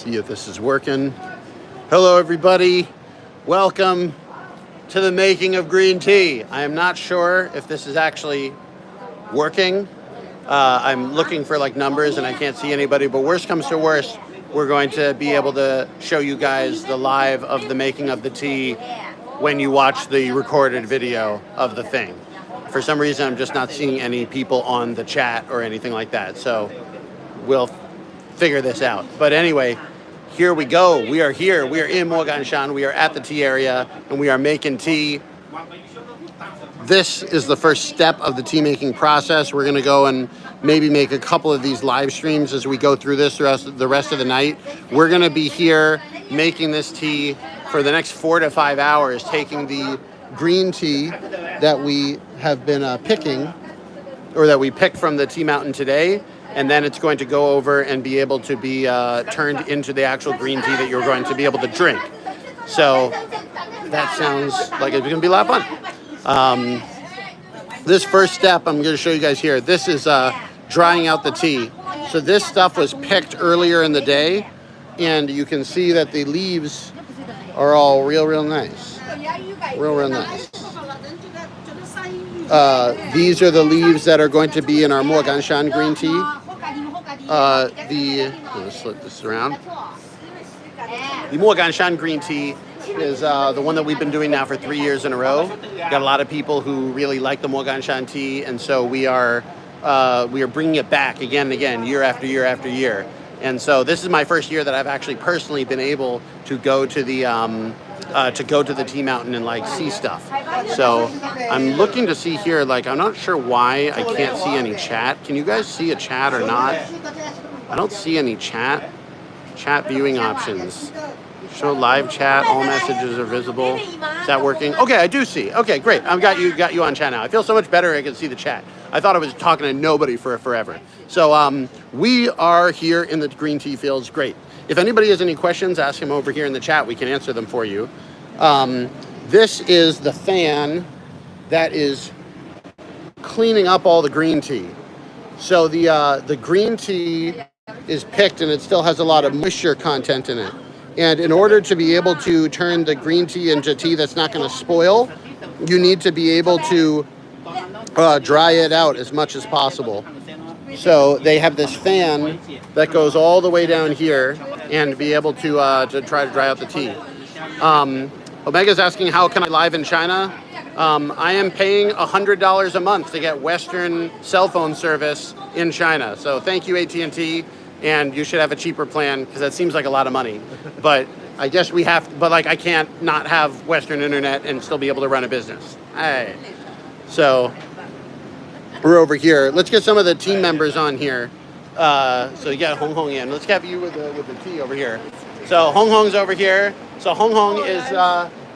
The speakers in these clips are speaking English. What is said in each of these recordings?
See if this is working. Hello, everybody. Welcome to the making of green tea. I am not sure if this is actually working. I'm looking for like numbers and I can't see anybody, but worst comes to worst, we're going to be able to show you guys the live of the making of the tea when you watch the recorded video of the thing. For some reason, I'm just not seeing any people on the chat or anything like that. So we'll figure this out. But anyway, here we go. We are here. We are in Moganshan. We are at the tea area and we are making tea. This is the first step of the tea making process. We're going to go and maybe make a couple of these live streams as we go through this the rest of the night. We're going to be here making this tea for the next 4 to 5 hours, taking the green tea that we have been picking, or that we picked from the tea mountain today, and then it's going to go over and be able to be turned into the actual green tea that you're going to be able to drink. So that sounds like it's going to be a lot of fun. This first step I'm going to show you guys here. This is drying out the tea. So this stuff was picked earlier in the day, and you can see that the leaves are all real nice. Real nice. These are the leaves that are going to be in our Moganshan green tea. Let's flip this around. The Moganshan green tea is the one that we've been doing now for 3 years in a row. Got a lot of people who really like the Moganshan tea, and so we are bringing it back again and again, year after year after year. And so this is my first year that I've actually personally been able to go to the tea mountain and like see stuff. So I'm looking to see here, like I'm not sure why I can't see any chat. Can you guys see a chat or not? I don't see any chat. Chat viewing options. Show live chat, all messages are visible. Is that working? Okay, I do see. Okay, great. I've got you on chat now. I feel so much better I can see the chat. I thought I was talking to nobody for forever. So we are here in the green tea fields. Great. If anybody has any questions, ask them over here in the chat. We can answer them for you. This is the fan that is cleaning up all the green tea. So the green tea is picked and it still has a lot of moisture content in it. And in order to be able to turn the green tea into tea that's not going to spoil, you need to be able to dry it out as much as possible. So they have this fan that goes all the way down here and be able to try to dry out the tea. Omega's asking, how can I live in China? I am paying $100 a month to get Western cell phone service in China. So thank you, AT&T, and you should have a cheaper plan because that seems like a lot of money. But I guess we have, but like I can't not have Western internet and still be able to run a business. Hey. So we're over here. Let's get some of the team members on here. So you got Hong Hong in. Let's have you with the tea over here. So Hong Hong's over here. So Hong Hong is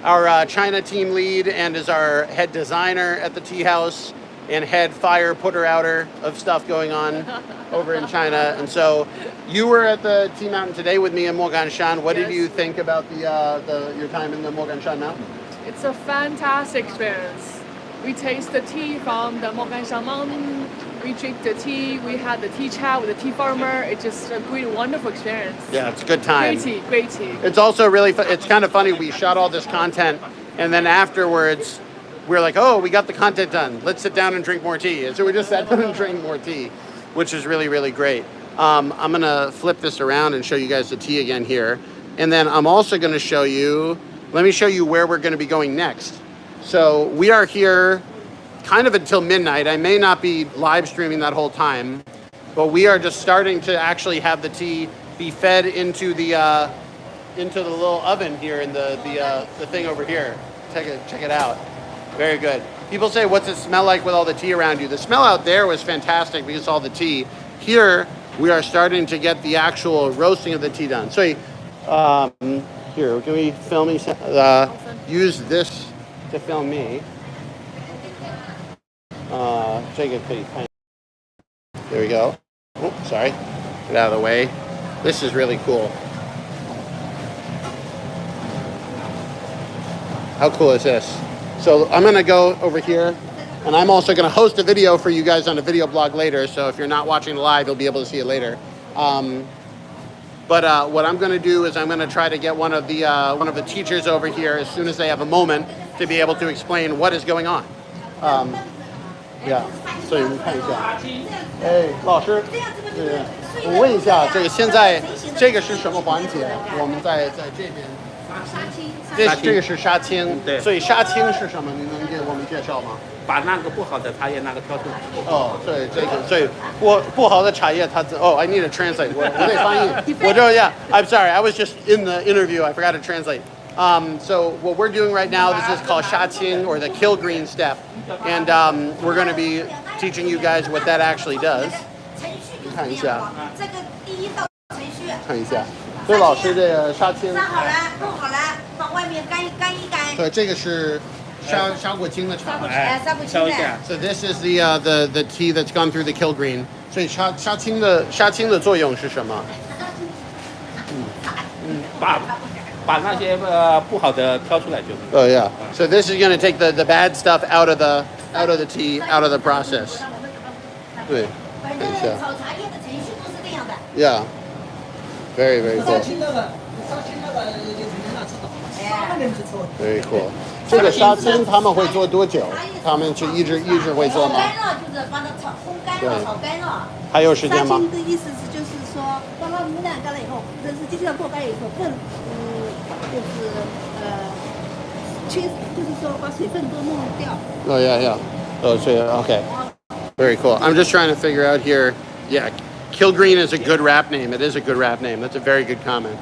our China team lead and is our head designer at the tea house and head fire putter-outer of stuff going on over in China. And so you were at the tea mountain today with me in Moganshan. What did you think about your time in the Moganshan mountain? It's a fantastic experience. We taste the tea from the Moganshan mountain. We drink the tea. We had the tea chat with the tea farmer. It's just a great, wonderful experience. Yeah, it's a good time. Great tea. It's also really it's kind of funny. We shot all this content, and then afterwards, we're like, oh, we got the content done. Let's sit down and drink more tea. And so we just sat down and drank more tea, which is really great. I'm gonna flip this around and show you guys the tea again here, and then I'm also gonna show you. Let me show you where we're gonna be going next. So we are here kind of until midnight. I may not be live streaming that whole time, but we are just starting to actually have the tea be fed into the little oven here in the thing over here. Check it out. Very good. People say, what's it smell like with all the tea around you? The smell out there was fantastic because all the tea. Here we are starting to get the actual roasting of the tea done. So here, can we film me? Use this to film me. Take it, please. There we go. Oh, sorry. Get out of the way. This is really cool. How cool is this? So I'm going to go over here, and I'm also going to host a video for you guys on a video blog later. So if you're not watching live, you'll be able to see it later. But what I'm going to do is I'm going to try to get one of the teachers over here as soon as they have a moment to be able to explain what is going on. Yeah，所以我们看一下。哎，老师，对，我问一下，这个现在这个是什么环节？我们在这边。这个是杀青，对，所以杀青是什么？你能给我们介绍吗？把那个不好的茶叶那个挑出来。哦，对，这个，所以不好的茶叶它I need to translate. 我得翻译。我就 Yeah, I'm sorry. I was just in the interview. I forgot to translate. So what we're doing right now, this is called 杀青 or the kill green step, and we're going to be teaching you guys what that actually does. 看一下，这个第一道程序。看一下。对，老师，这个杀青。杀好了，弄好了，放外面干一干。对，这个是杀过青的茶。哎，杀过青的。So this is the tea that's gone through the kill green. 所以杀青的作用是什么？把那些不好的挑出来就。Oh yeah. So this is going to take the bad stuff out of the tea, out of the process. 对，看一下。炒茶叶的程序都是这样的。Yeah. Very, very cool. Very cool. 这个杀青他们会做多久？他们是一直会做吗？干了就是把它烘干了，炒干了。还有时间吗？杀青的意思是就是说，把它母奶干了以后，或者是机器上过干以后，就是说把水分都弄掉。Oh yeah, yeah. Oh, so okay. Very cool. I'm just trying to figure out here. Yeah. Kill Green is a good rap name. It is a good rap name. That's a very good comment.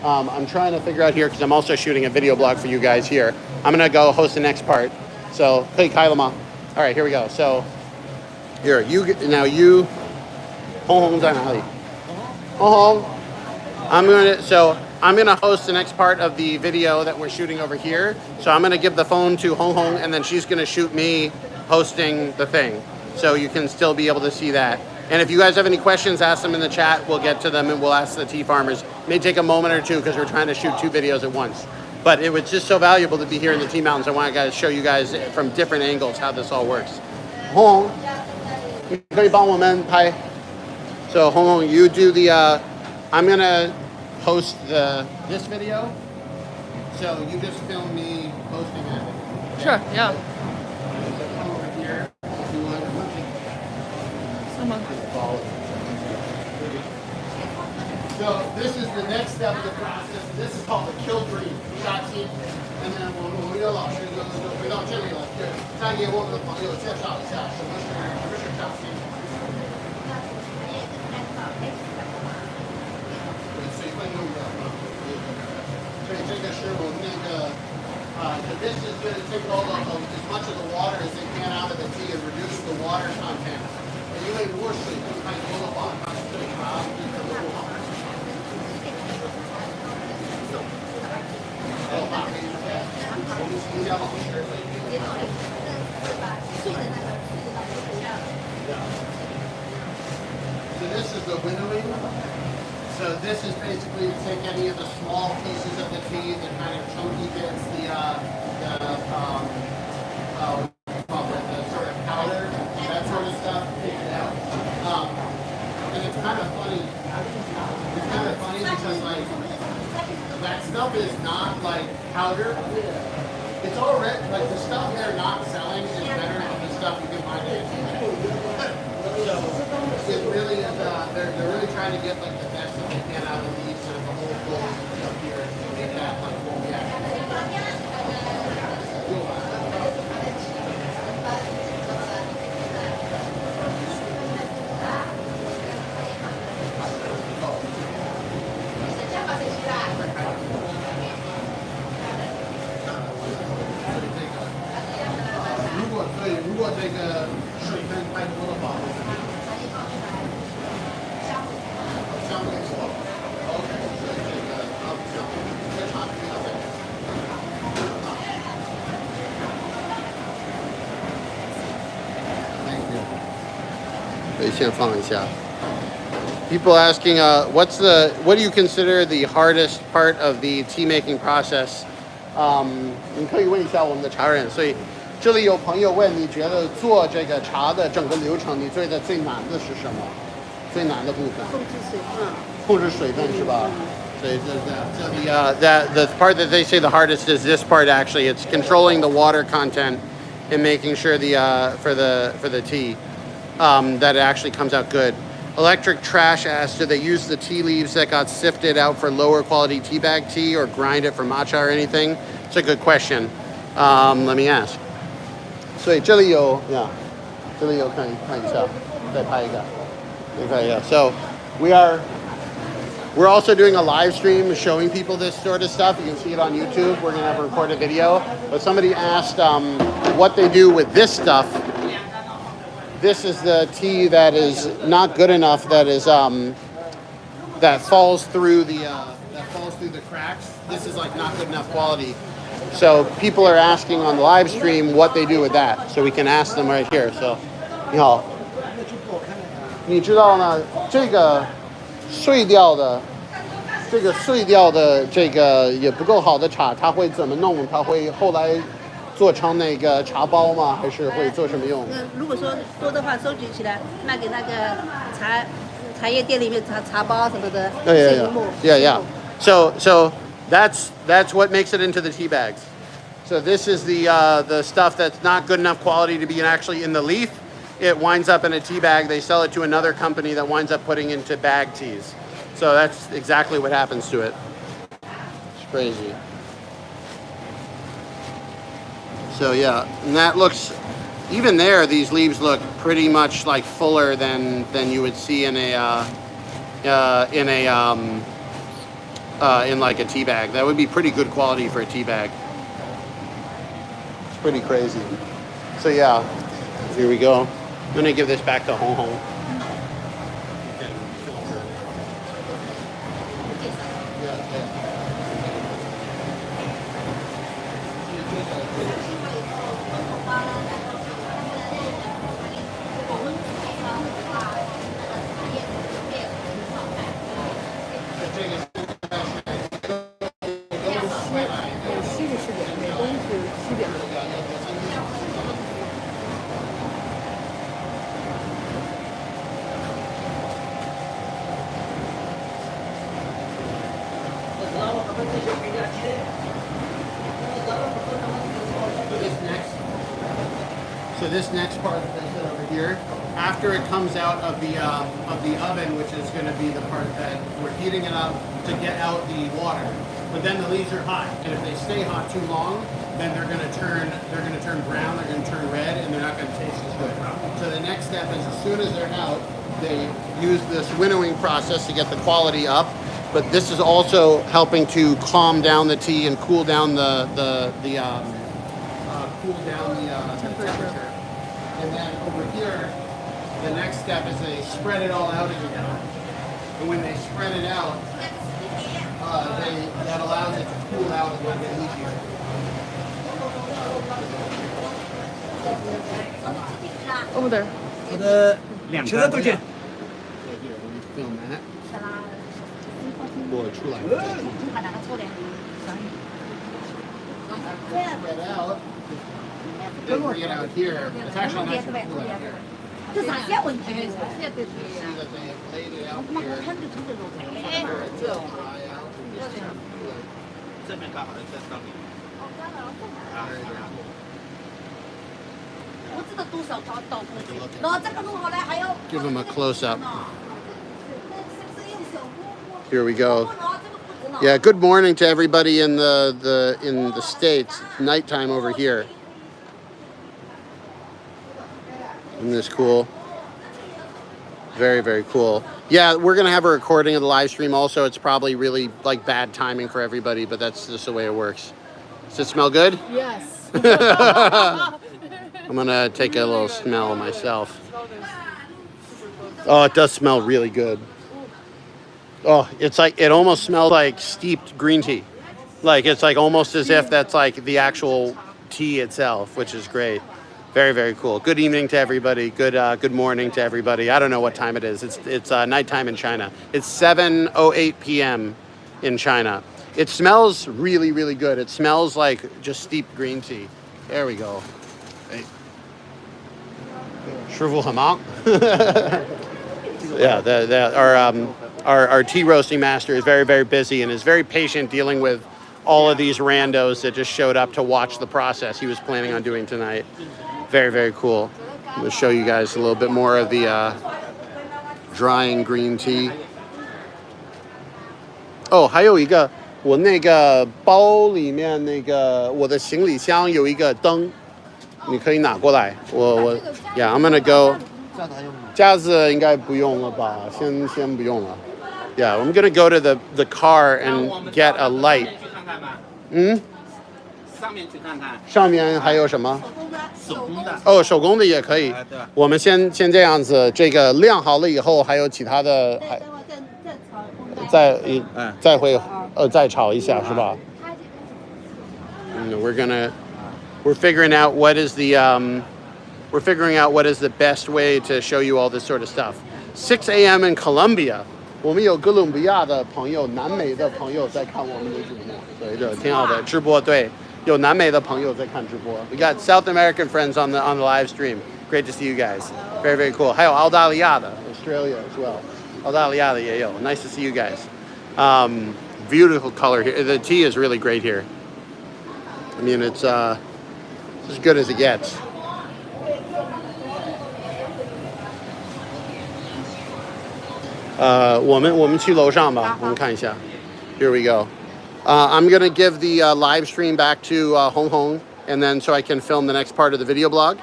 I'm trying to figure out here because I'm also shooting a video blog for you guys here. I'm going to go host the next part. So, hey, Kailama. All right, here we go. So, here, you, Hong Hong 在哪里? Hong Hong. I'm going to host the next part of the video that we're shooting over here. So I'm going to give the phone to Hong Hong and then she's going to shoot me hosting the thing. So you can still be able to see that. And if you guys have any questions, ask them in the chat. We'll get to them and we'll ask the tea farmers. It may take a moment or two because we're trying to shoot 2 videos at once. But it was just so valuable to be here in the tea mountains. I want to show you guys from different angles how this all works. Hong, you can help us拍. So Hong Hong, you do the. I'm gonna host this video. So you just film me hosting it. Sure. Yeah. Over here. So this is the next step of the process. This is called the kill green, 杀青. And then 我们的老师就回到这里了，再给我们的朋友介绍一下什么是杀青。水分用的，所以这个是我们那个this is going to take all of as much of the water as they can out of the tea and reduce the water content. 因为如果水分太多的话，它对茶对什么不好？还有大黑水，我们新疆老师。So this is the winnowing. So this is basically to take any of the small pieces of the tea, the kind of chunky bits, the sort of powder, that sort of stuff, take it out. And it's kind of funny. It's kind of funny because like that stuff is not like powder. It's already like the stuff they're not selling is better than the stuff you can find at So it really is. They're really trying to get like the best that they can out of these sort of the whole flow up here and make that like full reaction. People asking, what do you consider the hardest part of the tea making process? 你可以问一下我们的茶人。所以这里有朋友问，你觉得做这个茶的整个流程，你觉得最难的是什么？最难的部分？控制水分。控制水分是吧？So the part that they say the hardest is this part. Actually, it's controlling the water content and making sure for the tea that it actually comes out good. Electric Trash asked, do they use the tea leaves that got sifted out for lower quality tea bag tea or grind it for matcha or anything? It's a good question. Let me ask. 所以这里有 这里有看一下，再拍一个，再拍一下。So we're also doing a live stream showing people this sort of stuff. You can see it on YouTube. We're going to have a recorded video. But somebody asked what they do with this stuff. This is the tea that is not good enough. That is that falls through the cracks. This is like not good enough quality. So people are asking on the live stream what they do with that. So we can ask them right here. So, 你好，你知道呢？这个碎掉的这个也不够好的茶，它会怎么弄？它会后来做成那个茶包吗？还是会做什么用？如果说多的话，收集起来卖给那个茶叶店里面茶包什么的。Yeah. So that's what makes it into the tea bags. So this is the stuff that's not good enough quality to be actually in the leaf. It winds up in a tea bag. They sell it to another company that winds up putting into bag teas. So that's exactly what happens to it. It's crazy. So yeah, and that looks, even there, these leaves look pretty much like fuller than you would see in like a tea bag. That would be pretty good quality for a tea bag. It's pretty crazy. So yeah, here we go. I'm gonna give this back to Hong Hong. So this next part that they said over here, after it comes out of the oven, which is going to be the part that we're heating it up to get out the water. But then the leaves are hot, and if they stay hot too long, then they're going to turn brown, they're going to turn red, and they're not going to taste as good. So the next step is, as soon as they're out, they use this winnowing process to get the quality up. But this is also helping to calm down the tea and cool down the temperature. And then over here, the next step is they spread it all out again. And when they spread it out, that allows it to cool out a little bit easier. Over there. 我的2个对见。 Film that. 我出来。Spread out. They bring it out here. It's actually nice and cool out here. 这啥些问题？ See that they laid it out here. 这边刚好在上面。我知道多少道工序，然后这个弄好了还要。 Give them a close up. Here we go. Yeah, good morning to everybody in the States. It's nighttime over here. Isn't this cool? Very, very cool. Yeah, we're going to have a recording of the live stream also. It's probably really like bad timing for everybody, but that's just the way it works. Does it smell good? Yes. I'm going to take a little smell myself. Oh, it does smell really good. Oh, it's like, it almost smells like steeped green tea. Like, it's like almost as if that's like the actual tea itself, which is great. Very, very cool. Good evening to everybody. Good morning to everybody. I don't know what time it is. It's nighttime in China. It's 7:08 p.m. in China. It smells really, really good. It smells like just steeped green tea. There we go. Hey. 师傅很忙. Yeah, our tea roasting master is very, very busy and is very patient dealing with all of these randos that just showed up to watch the process he was planning on doing tonight. Very, very cool. I'm going to show you guys a little bit more of the drying green tea. Oh, 还有一个我那个包里面那个我的行李箱有一个灯，你可以拿过来。Yeah, I'm gonna go. 架子应该不用了吧？先不用了。Yeah, I'm gonna go to the car and get a light. 上面去看看。上面还有什么？手工的。哦，手工的也可以。对。我们先这样子，这个晾好了以后，还有其他的还。再会再炒一下是吧？We're figuring out what is the best way to show you all this sort of stuff. 6 a.m. in Colombia. 我们有哥伦比亚的朋友、南美的朋友在看我们的直播，对的，挺好的直播。对，有南美的朋友在看直播。We got South American friends on the live stream. Great to see you guys. Very, very cool. 还有澳大利亚的 Australia as well. 澳大利亚的也有。Nice to see you guys. Beautiful color here. The tea is really great here. I mean, it's as good as it gets. Here we go. I'm gonna give the live stream back to Hong Hong, and then so I can film the next part of the video blog.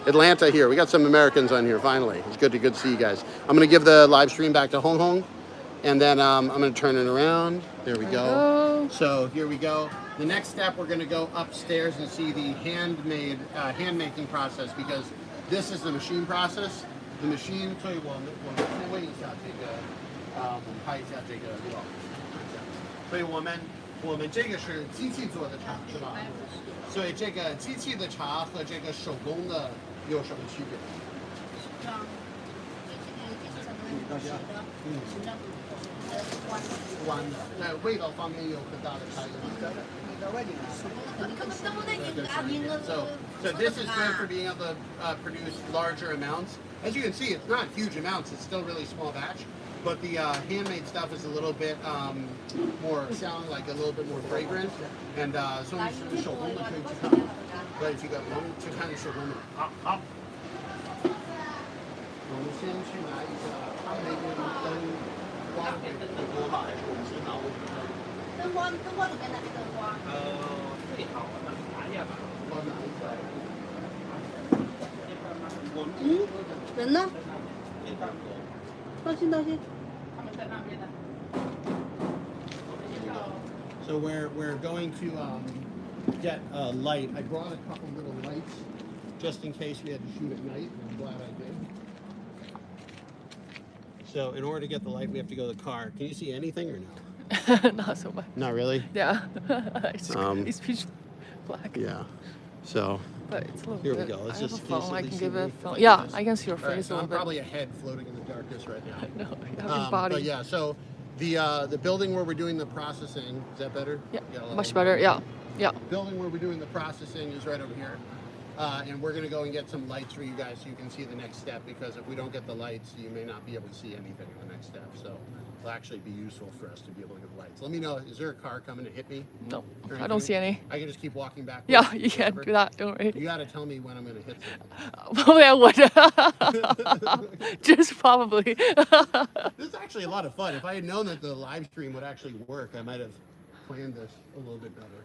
Atlanta here. We got some Americans on here finally. It's good to see you guys. I'm gonna give the live stream back to Hong Hong, and then I'm gonna turn it around. There we go. So here we go. The next step, we're gonna go upstairs and see the hand making process, because this is the machine process. The machine. 所以我们先问一下这个，我们拍一下这个料。所以我们这个是机器做的茶是吧？所以这个机器的茶和这个手工的有什么区别？弯的，在味道方面有很大的差异吗？ So this is good for being able to produce larger amounts. As you can see, it's not huge amounts. It's still really small batch. But the handmade stuff is a little bit more sound, like a little bit more fragrant. And so we手工的可以去看，对，这个我们去看手工的。好。我们先去拿一个，他们那边灯光会更多吧？还是我们先拿我们的灯？灯光里面哪个灯光？最好的拿一下吧。我拿一下。人呢？当心。 So we're going to get a light. I brought a couple little lights just in case we had to shoot at night. I'm glad I did. So in order to get the light, we have to go to the car. Can you see anything or no? Not so much. Not really? Yeah. It's pitch black. Yeah. So but it's a little here bit. we go. Let's I have just a phone. I can give it a phone. Like Yeah, this. I can see your face Right, a so little I'm bit. probably a head floating in the darkness right now. No, you have your body. But yeah, so the building where we're doing the processing, is that better? Yeah, much better. Yeah. The building where we're doing the processing is right over here. And we're going to go and get some lights for you guys so you can see the next step, because if we don't get the lights, you may not be able to see anything in the next step. So it'll actually be useful for us to be able to get the lights. Let me know, is there a car coming to hit me? No, I don't see any. I can just keep walking back. Yeah, you can do that. Don't worry. You got to tell me when I'm going to hit something. Probably I would. Just probably. This is actually a lot of fun. If I had known that the live stream would actually work, I might have planned this a little bit better.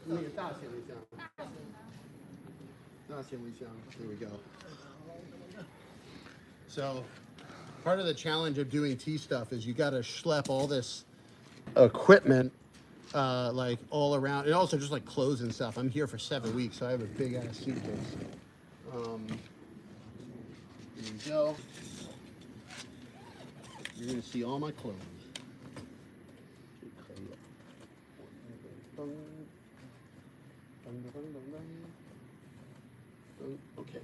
Here we go. So, part of the challenge of doing tea stuff is you got to schlep all this equipment like all around, and also just like clothes and stuff. I'm here for 7 weeks, so I have a big ass suitcase. Here we go. You're gonna see all my clothes. Okay.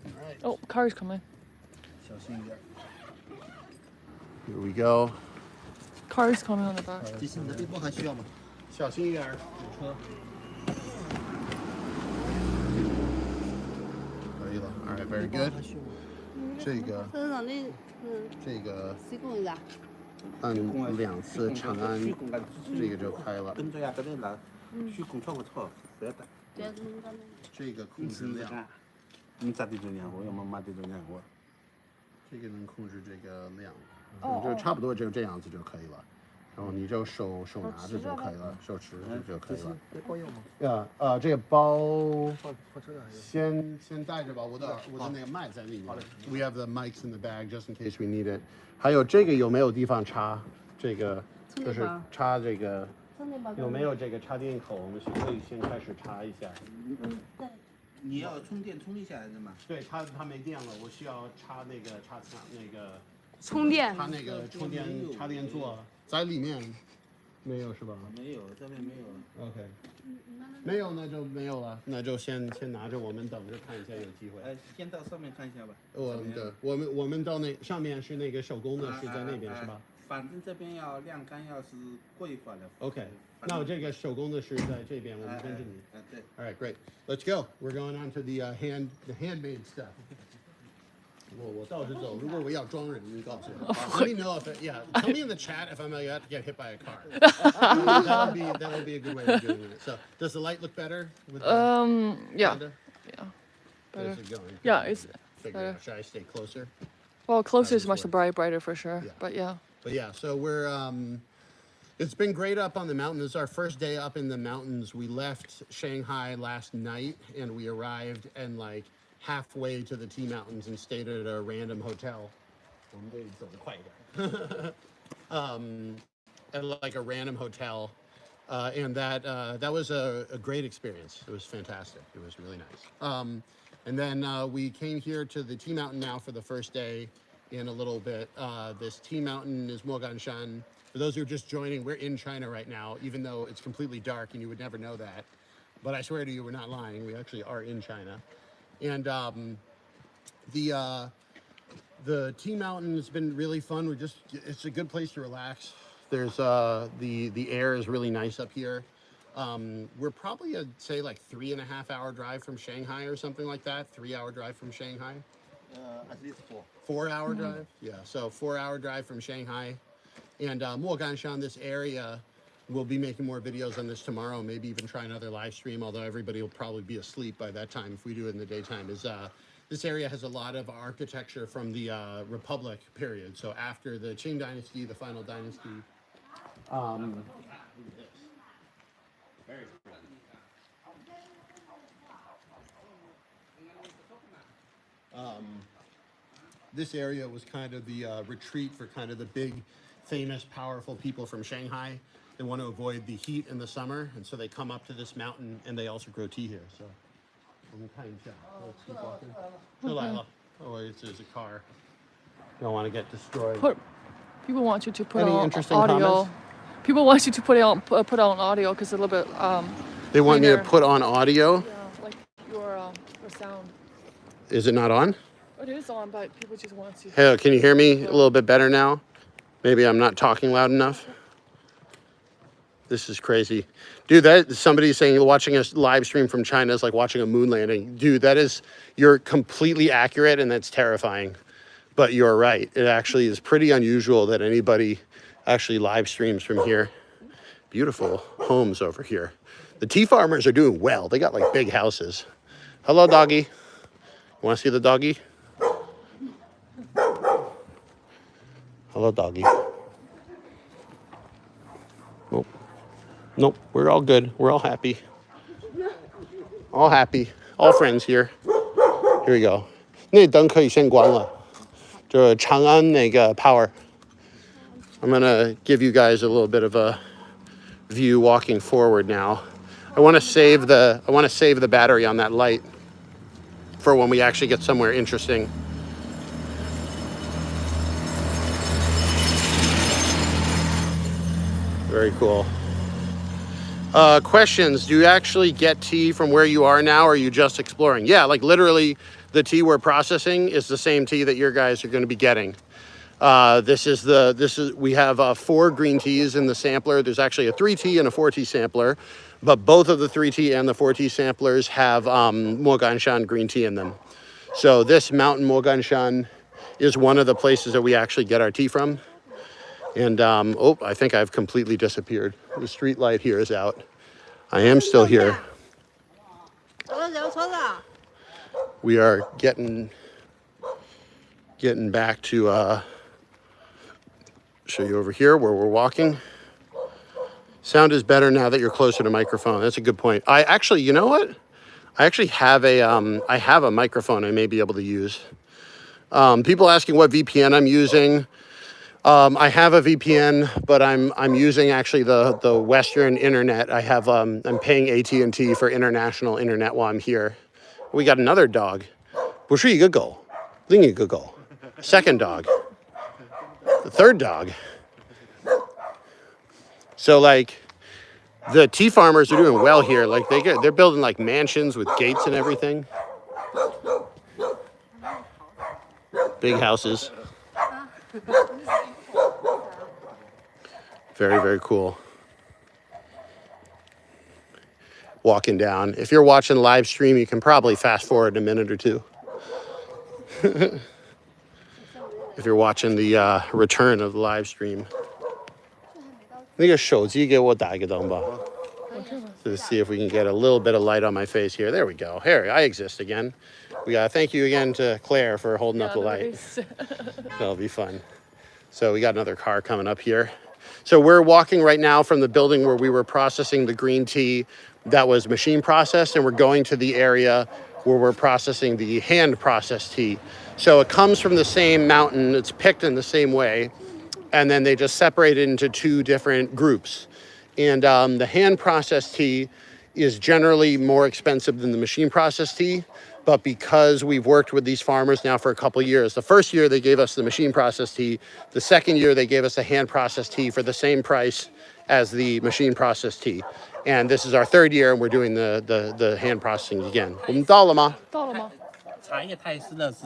All right. Oh, car's coming. Here we go. Car's coming on the back. 小心一点。可以了。All right, very good. 这个几公里啊？按2次长按，这个就开了。跟着呀，跟着来，虚空错不错，不要打。这个控制量，你咋的这样？我要么妈的这样我。这个能控制这个量，就差不多就这样子就可以了。然后你就手拿着就可以了，手持着就可以了。这包邮吗？这个包放车上。先带着吧，我的那个麦在里面。We have the mics in the bag just in case we need it。还有这个有没有地方插？这个就是插这个有没有这个插电口？我们可以先开始插一下。你要充电充一下是吗？对，它没电了，我需要插那个充电。插那个插电座在里面，没有是吧？没有，这边没有。OK， 没有那就没有了，那就先拿着，我们等着看一下有机会。先到上面看一下吧。我们到那上面是那个手工的，是在那边是吧？反正这边要晾干，要是过一会儿的。OK， 那我这个手工的是在这边，我们跟着你。对。All right, great. Let's go. We're going on to the handmade stuff. 我倒着走，如果我要装人，你告诉我。Let me know if tell me in the chat if I'm about to get hit by a car. That'll be a good way of doing it. So, does the light look better? With Yeah. Better. How's it going? Yeah, it's Figure out. Should I stay closer? well, closer is much brighter for sure. Yeah. But yeah. But yeah, so we're it's been great up on the mountain. This is our first day up in the mountains. We left Shanghai last night and we arrived and like halfway to the Tea Mountains and stayed at a random hotel. At like a random hotel. And that was a great experience. It was fantastic. It was really nice. And then we came here to the Tea Mountain now for the first day in a little bit. This Tea Mountain is Moganshan. For those who are just joining, we're in China right now, even though it's completely dark and you would never know that. But I swear to you, we're not lying. We actually are in China. And the Tea Mountain has been really fun. It's a good place to relax. There's the air is really nice up here. We're probably I'd say like 3.5 hour drive from Shanghai or something like that. 3-hour drive from Shanghai. At least 4. 4-hour drive? Yeah, so 4-hour drive from Shanghai. And Moganshan, this area, we'll be making more videos on this tomorrow, maybe even try another live stream, although everybody will probably be asleep by that time if we do it in the daytime. This area has a lot of architecture from the Republic period. So after the Qing Dynasty, the final dynasty. Very this area was kind of the retreat for kind of the big, famous, powerful people from Shanghai. They want to avoid the heat in the summer, and so they come up to this mountain, and they also grow tea here. So, let's keep walking. Oh, there's a car. Don't want to get destroyed. People want you to put Any on interesting audio. comments? People want you to put on audio because it's a little bit. They want me to cleaner. put on audio. Yeah, like your sound. Is it not on? It is on, but people just want to. Hey, can you hear me a little bit better now? Maybe I'm not talking loud enough. This is crazy. Dude, somebody's saying watching a live stream from China is like watching a moon landing. Dude, you're completely accurate and that's terrifying. But you're right. It actually is pretty unusual that anybody actually live streams from here. Beautiful homes over here. The tea farmers are doing well. They got like big houses. Hello, doggy. Want to see the doggy? Hello, doggy. Nope, we're all good. We're all happy. All happy. All friends here. Here we go. 那灯可以先关了。就长安那个 power. I'm gonna give you guys a little bit of a view walking forward now. I want to save the battery on that light for when we actually get somewhere interesting. Very cool. Questions. Do you actually get tea from where you are now, or are you just exploring? Yeah, like literally the tea we're processing is the same tea that your guys are going to be getting. We have 4 green teas in the sampler. There's actually a 3T and a 4T sampler, but both of the 3T and the 4T samplers have Moganshan green tea in them. So this mountain Moganshan is one of the places that we actually get our tea from. And oh, I think I've completely disappeared. The street light here is out. I am still here. We are getting back to show you over here where we're walking. Sound is better now that you're closer to microphone. That's a good point. I actually, you know what? I actually have a microphone I may be able to use. People asking what VPN I'm using. I have a VPN, but I'm using actually the Western internet. I have I'm paying AT&T for international internet while I'm here. We got another dog. 不是一个狗，另一个狗. Second dog. The third dog. So like the tea farmers are doing well here. Like they're building like mansions with gates and everything. Big houses. Very, very cool. Walking down. If you're watching live stream, you can probably fast forward a minute or two. If you're watching the return of the live stream. 那个手机给我打一个灯吧. To see if we can get a little bit of light on my face here. There we go. Here, I exist again. We got thank you again to Claire for holding up the light. That'll be fun. So we got another car coming up here. So we're walking right now from the building where we were processing the green tea that was machine processed, and we're going to the area where we're processing the hand processed tea. So it comes from the same mountain, it's picked in the same way, and then they just separate it into two different groups. And the hand processed tea is generally more expensive than the machine processed tea. But because we've worked with these farmers now for a couple of years, the first year they gave us the machine processed tea. The second year they gave us the hand processed tea for the same price as the machine processed tea. And this is our third year, and we're doing the hand processing again. 我们到了吗？到了吗？茶叶太湿了，是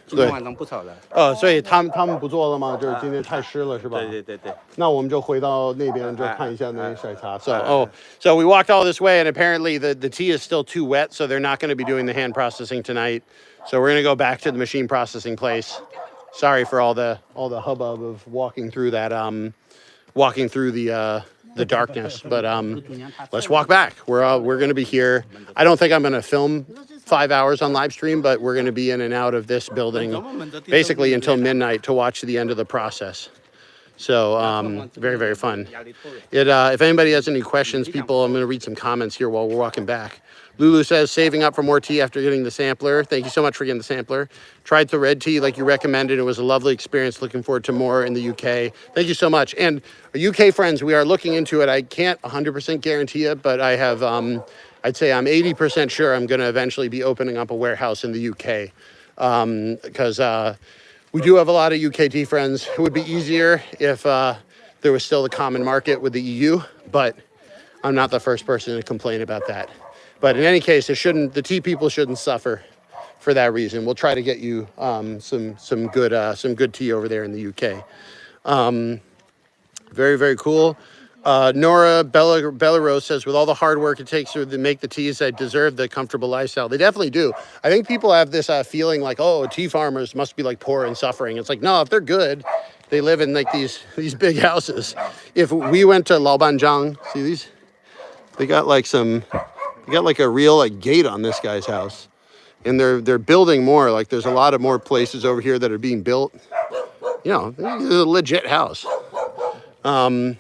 今天晚上不炒了。所以他们不做了吗？就是今天太湿了，是吧？对。那我们就回到那边就看一下那晒茶。So we walked all this way, and apparently the tea is still too wet, so they're not going to be doing the hand processing tonight. So we're going to go back to the machine processing place. Sorry for all the hubbub of walking through that the darkness, but let's walk back. We're going to be here. I don't think I'm going to film 5 hours on live stream, but we're going to be in and out of this building basically until midnight to watch the end of the process. So very, very fun. If anybody has any questions, people, I'm going to read some comments here while we're walking back. Lulu says, saving up for more tea after getting the sampler. Thank you so much for getting the sampler. Tried the red tea like you recommended. It was a lovely experience. Looking forward to more in the UK. Thank you so much. And our UK friends, we are looking into it. I can't 100% guarantee it, but I have, I'd say I'm 80% sure I'm going to eventually be opening up a warehouse in the UK. Because we do have a lot of UK tea friends. It would be easier if there was still a common market with the EU, but I'm not the first person to complain about that. But in any case, the tea people shouldn't suffer for that reason. We'll try to get you some good tea over there in the UK. Very, very cool. Nora Bellarose says, with all the hard work it takes to make the teas that deserve the comfortable lifestyle. They definitely do. I think people have this feeling like, oh, tea farmers must be like poor and suffering. It's like, no, if they're good, they live in like these big houses. If we went to Laobanjiang, see these? They got like a real like gate on this guy's house. And they're building more. Like there's a lot of more places over here that are being built. You know, this is a legit house. You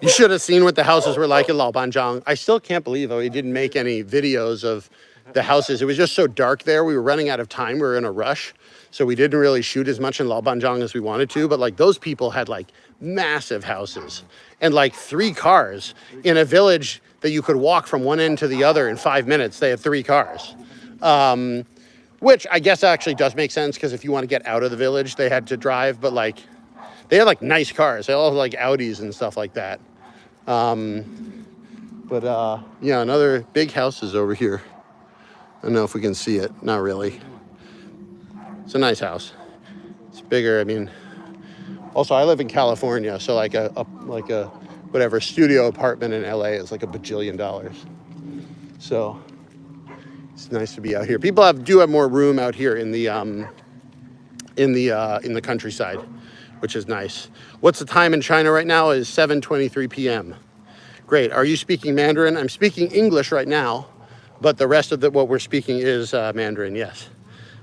should have seen what the houses were like in Laobanjiang. I still can't believe we didn't make any videos of the houses. It was just so dark there. We were running out of time. We were in a rush. So we didn't really shoot as much in Laobanjiang as we wanted to. But like those people had like massive houses and like 3 cars in a village that you could walk from one end to the other in 5 minutes. They have 3 cars. Which I guess actually does make sense because if you want to get out of the village, they had to drive. But like, they had like nice cars. They all have like Audis and stuff like that. Yeah, another big house is over here. I don't know if we can see it. Not really. It's a nice house. It's bigger. I mean, also I live in California, so like a whatever studio apartment in LA is like $1 bajillion. So It's nice to be out here. People do have more room out here in the countryside, which is nice. What's the time in China right now? Is 7:23 p.m. Great. Are you speaking Mandarin? I'm speaking English right now, but the rest of what we're speaking is Mandarin. Yes.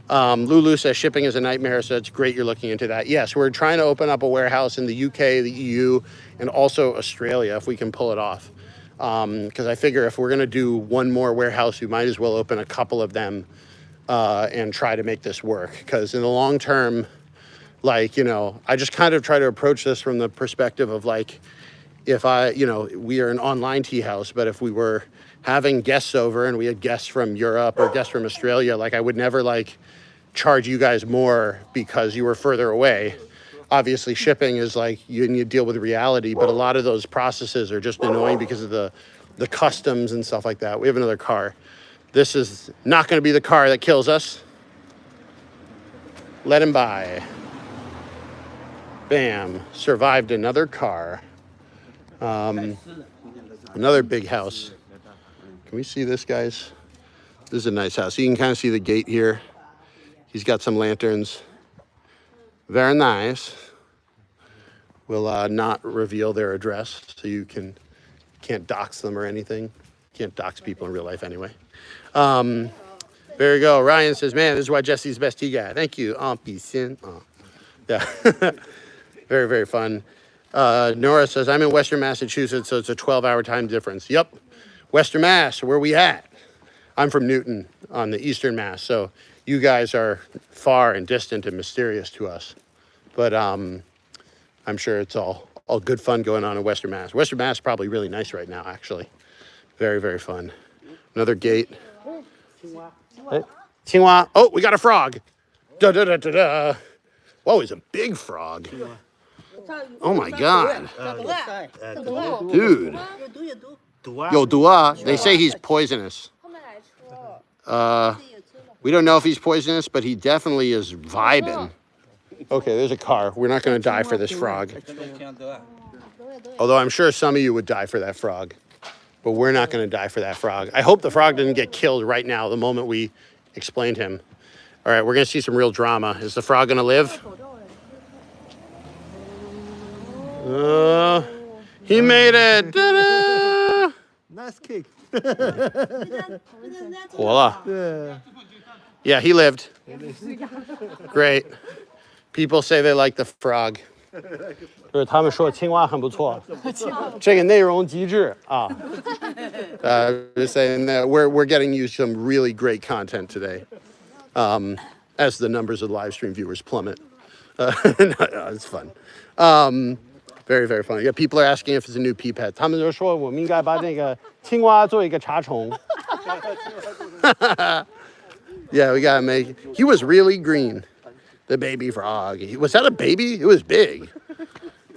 Lulu says shipping is a nightmare, so it's great you're looking into that. Yes, we're trying to open up a warehouse in the UK, the EU, and also Australia if we can pull it off. Because I figure if we're going to do one more warehouse, we might as well open a couple of them and try to make this work. Because in the long term, like, you know, I just kind of try to approach this from the perspective of like, if we are an online tea house, but if we were having guests over and we had guests from Europe or guests from Australia, like I would never like charge you guys more because you were further away. Obviously shipping is like you need to deal with reality, but a lot of those processes are just annoying because of the customs and stuff like that. We have another car. This is not going to be the car that kills us. Let him by. Bam, survived another car. Another big house. Can we see this, guys? This is a nice house. You can kind of see the gate here. He's got some lanterns. Very nice. We'll not reveal their address, so you can't dox them or anything. Can't dox people in real life anyway. There you go. Ryan says, man, this is why Jesse's the best tea guy. Thank you. Yeah. Very, very fun. Nora says, I'm in Western Massachusetts, so it's a 12-hour time difference. Yep. Western Mass, where we at? I'm from Newton on the Eastern Mass, so you guys are far and distant and mysterious to us. But I'm sure it's all good fun going on in Western Mass. Western Mass is probably really nice right now, actually. Very, very fun. Another gate. Hey, Qinghua. Oh, we got a frog. Da da da da da. Whoa, he's a big frog. Oh my God. Dude. Yo, dua. They say he's poisonous. We don't know if he's poisonous, but he definitely is vibing. Okay, there's a car. We're not going to die for this frog. Although I'm sure some of you would die for that frog. But we're not going to die for that frog. I hope the frog didn't get killed right now, the moment we explained him. All right, we're going to see some real drama. Is the frog going to live? He made it. Ta-da! Nice kick. 活了. Yeah, he lived. Great. People say they like the frog. 他们说青蛙很不错，这个内容极致啊。Just saying that we're getting you some really great content today, as the numbers of live stream viewers plummet. No, it's fun. Very, very funny. Yeah, people are asking if it's a new pea pet. 他们就说我们应该把那个青蛙做一个茶虫。Yeah, we gotta make. He was really green, the baby frog. Was that a baby? It was big.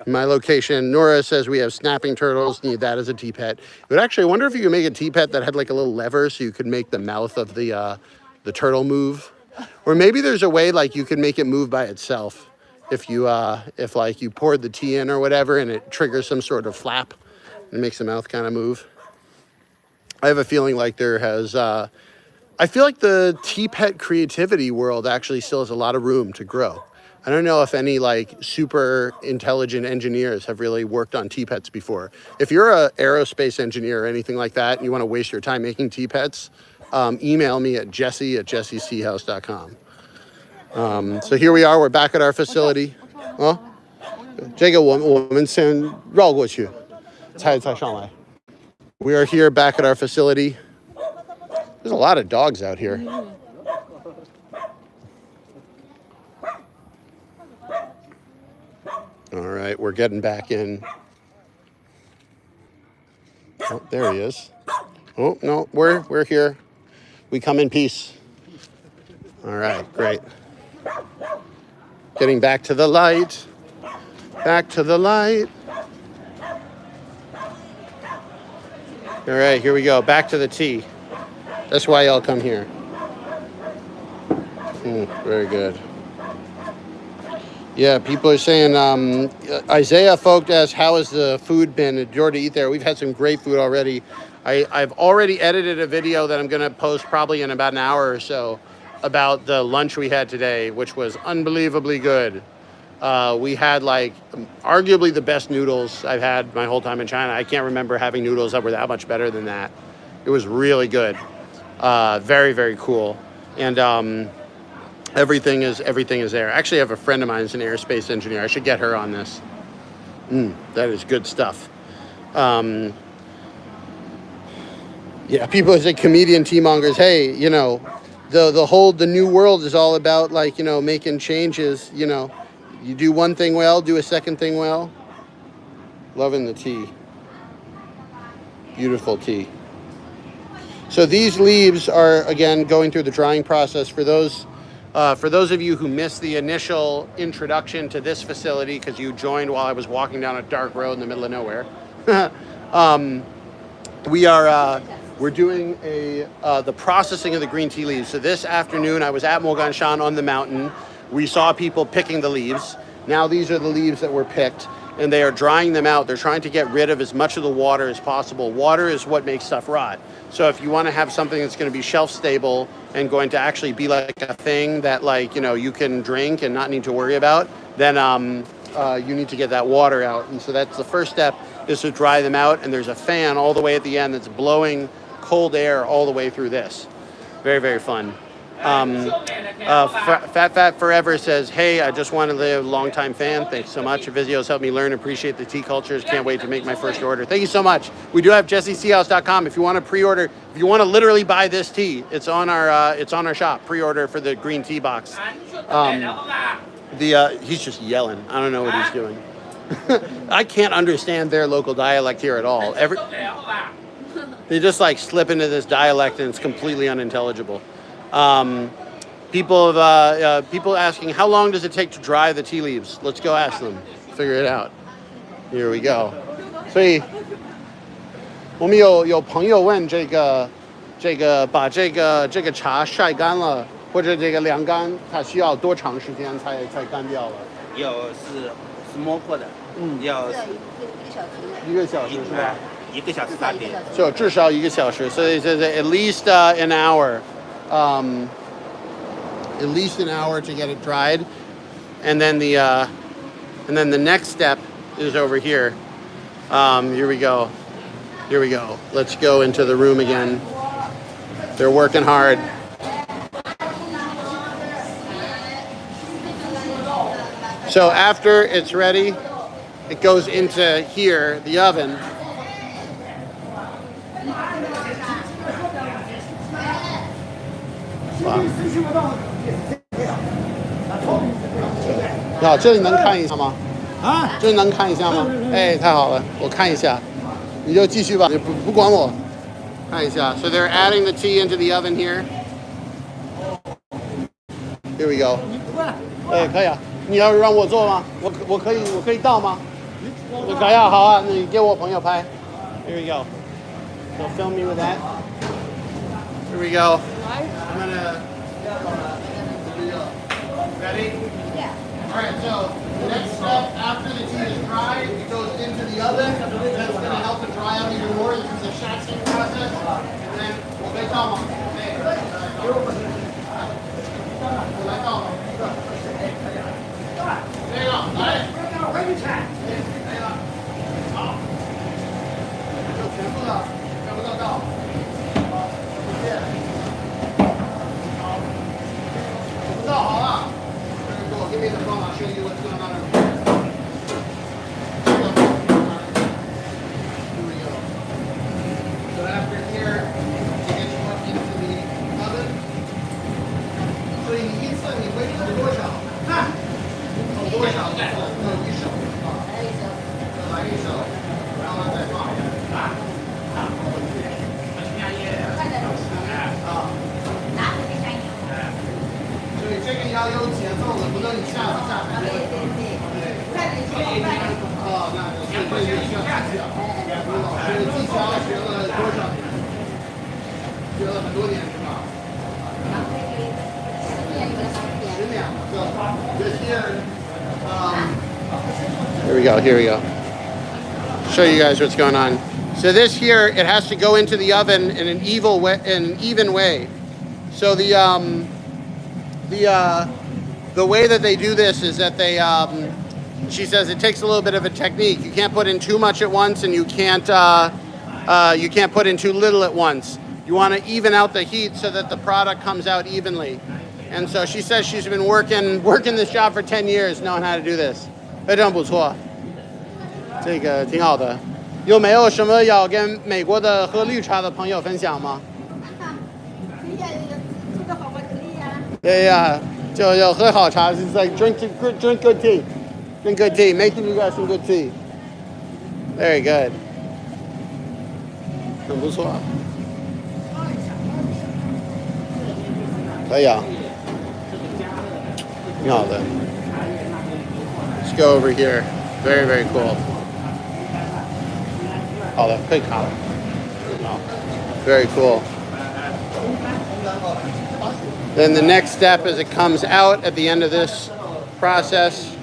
My location, Nora says we have snapping turtles. Need that as a tea pet. But actually, I wonder if you could make a tea pet that had like a little lever, so you could make the mouth of the turtle move, or maybe there's a way like you can make it move by itself. If you like you poured the tea in or whatever, and it triggers some sort of flap, and makes the mouth kind of move. I have a feeling like there has. I feel like the tea pet creativity world actually still has a lot of room to grow. I don't know if any like super intelligent engineers have really worked on tea pets before. If you're an aerospace engineer or anything like that, and you want to waste your time making tea pets, email me at jesse@jessesteahouse.com. So here we are. We're back at our facility. 这个我们先绕过去，才上来. We are here back at our facility. There's a lot of dogs out here. All right, we're getting back in. Oh, there he is. Oh, no, we're here. We come in peace. All right, great. Getting back to the light. Back to the light. All right, here we go. Back to the tea. That's why y'all come here. Very good. Yeah, people are saying, Isaiah folk asks, how has the food been? Enjoy to eat there. We've had some great food already. I've already edited a video that I'm going to post probably in about an hour or so about the lunch we had today, which was unbelievably good. We had like arguably the best noodles I've had my whole time in China. I can't remember having noodles that were that much better than that. It was really good. Very, very cool. And everything is there. Actually, I have a friend of mine who's an aerospace engineer. I should get her on this. That is good stuff. Yeah, people say comedian tea-mongers, hey, you know, the new world is all about, like, you know, making changes. You know, you do one thing well, do a second thing well. Loving the tea. Beautiful tea. So these leaves are, again, going through the drying process. For those of you who missed the initial introduction to this facility because you joined while I was walking down a dark road in the middle of nowhere, we're doing the processing of the green tea leaves. So this afternoon I was at Moganshan on the mountain. We saw people picking the leaves. Now these are the leaves that were picked, and they are drying them out. They're trying to get rid of as much of the water as possible. Water is what makes stuff rot. So if you want to have something that's going to be shelf stable and going to actually be like a thing that, like, you know, you can drink and not need to worry about, then you need to get that water out. And so that's the first step, is to dry them out. And there's a fan all the way at the end that's blowing cold air all the way through this. Very, very fun. Fat Forever says, hey, I just want to live, longtime fan. Thanks so much. Your videos helped me learn and appreciate the tea cultures. Can't wait to make my first order. Thank you so much. We do have JessieTeahouse.com. If you want to pre-order, if you want to literally buy this tea, it's on our shop. Pre-order for the green tea box. He's just yelling. I don't know what he's doing. I can't understand their local dialect here at all. They just like slip into this dialect and it's completely unintelligible. People asking, how long does it take to dry the tea leaves? Let's go ask them. Figure it out. Here we go. 所以我们有朋友问这个把这个茶晒干了或者这个晾干，它需要多长时间才干掉了？有是 smoke 的，要1个小时是吧？1个小时3点。就至少1个小时，所以这 at least an hour. At least an hour to get it dried, and then the next step is over here. Here we go. Let's go into the room again. They're working hard. So after it's ready, it goes into here, the oven. Wow. 这里能看一下吗？这里能看一下吗？哎，太好了，我看一下，你就继续吧，你不管我，看一下。So they're adding the tea into the oven here. Here we go. 哎，可以啊。你要让我做吗？我可以倒吗？我可以啊，好啊，你给我朋友拍。Here we go. So film me with that. Here we go. I'm gonna. Ready? Yeah. All right. So the next step after the tea is dried, it goes into the oven. That's going to help it dry out even more. This is a shaxing process, and then we'll make all. Okay. 这个来，好，就全部的，全部都倒。谢谢。好，全部倒好了。Give me the phone. I'll show you what's going on over here. Here we go. So after here, you get one into the oven. 所以你一次你会做多少？多少？一手啊，来一手，然后再放。所以这个要有节奏的，不能一下子下太多。那这个需要技巧。老师的技巧学了多少年？学了很多年是吧？10年了。So this year, here we go. Show you guys what's going on. So this here, it has to go into the oven in an even way. So the way that they do this is that they, she says it takes a little bit of a technique. You can't put in too much at once, and you can't put in too little at once. You want to even out the heat so that the product comes out evenly. And so she says she's been working this job for 10 years, knowing how to do this. 非常不错，这个挺好的。有没有什么要跟美国的喝绿茶的朋友分享吗？对呀，就要喝好茶。It's like drink good tea, drink good tea, making you guys some good tea. Very good. 很不错。可以啊，挺好的。Let's go over here. Very, very cool. 好的，可以卡了。Very cool. Then the next step is it comes out at the end of this process.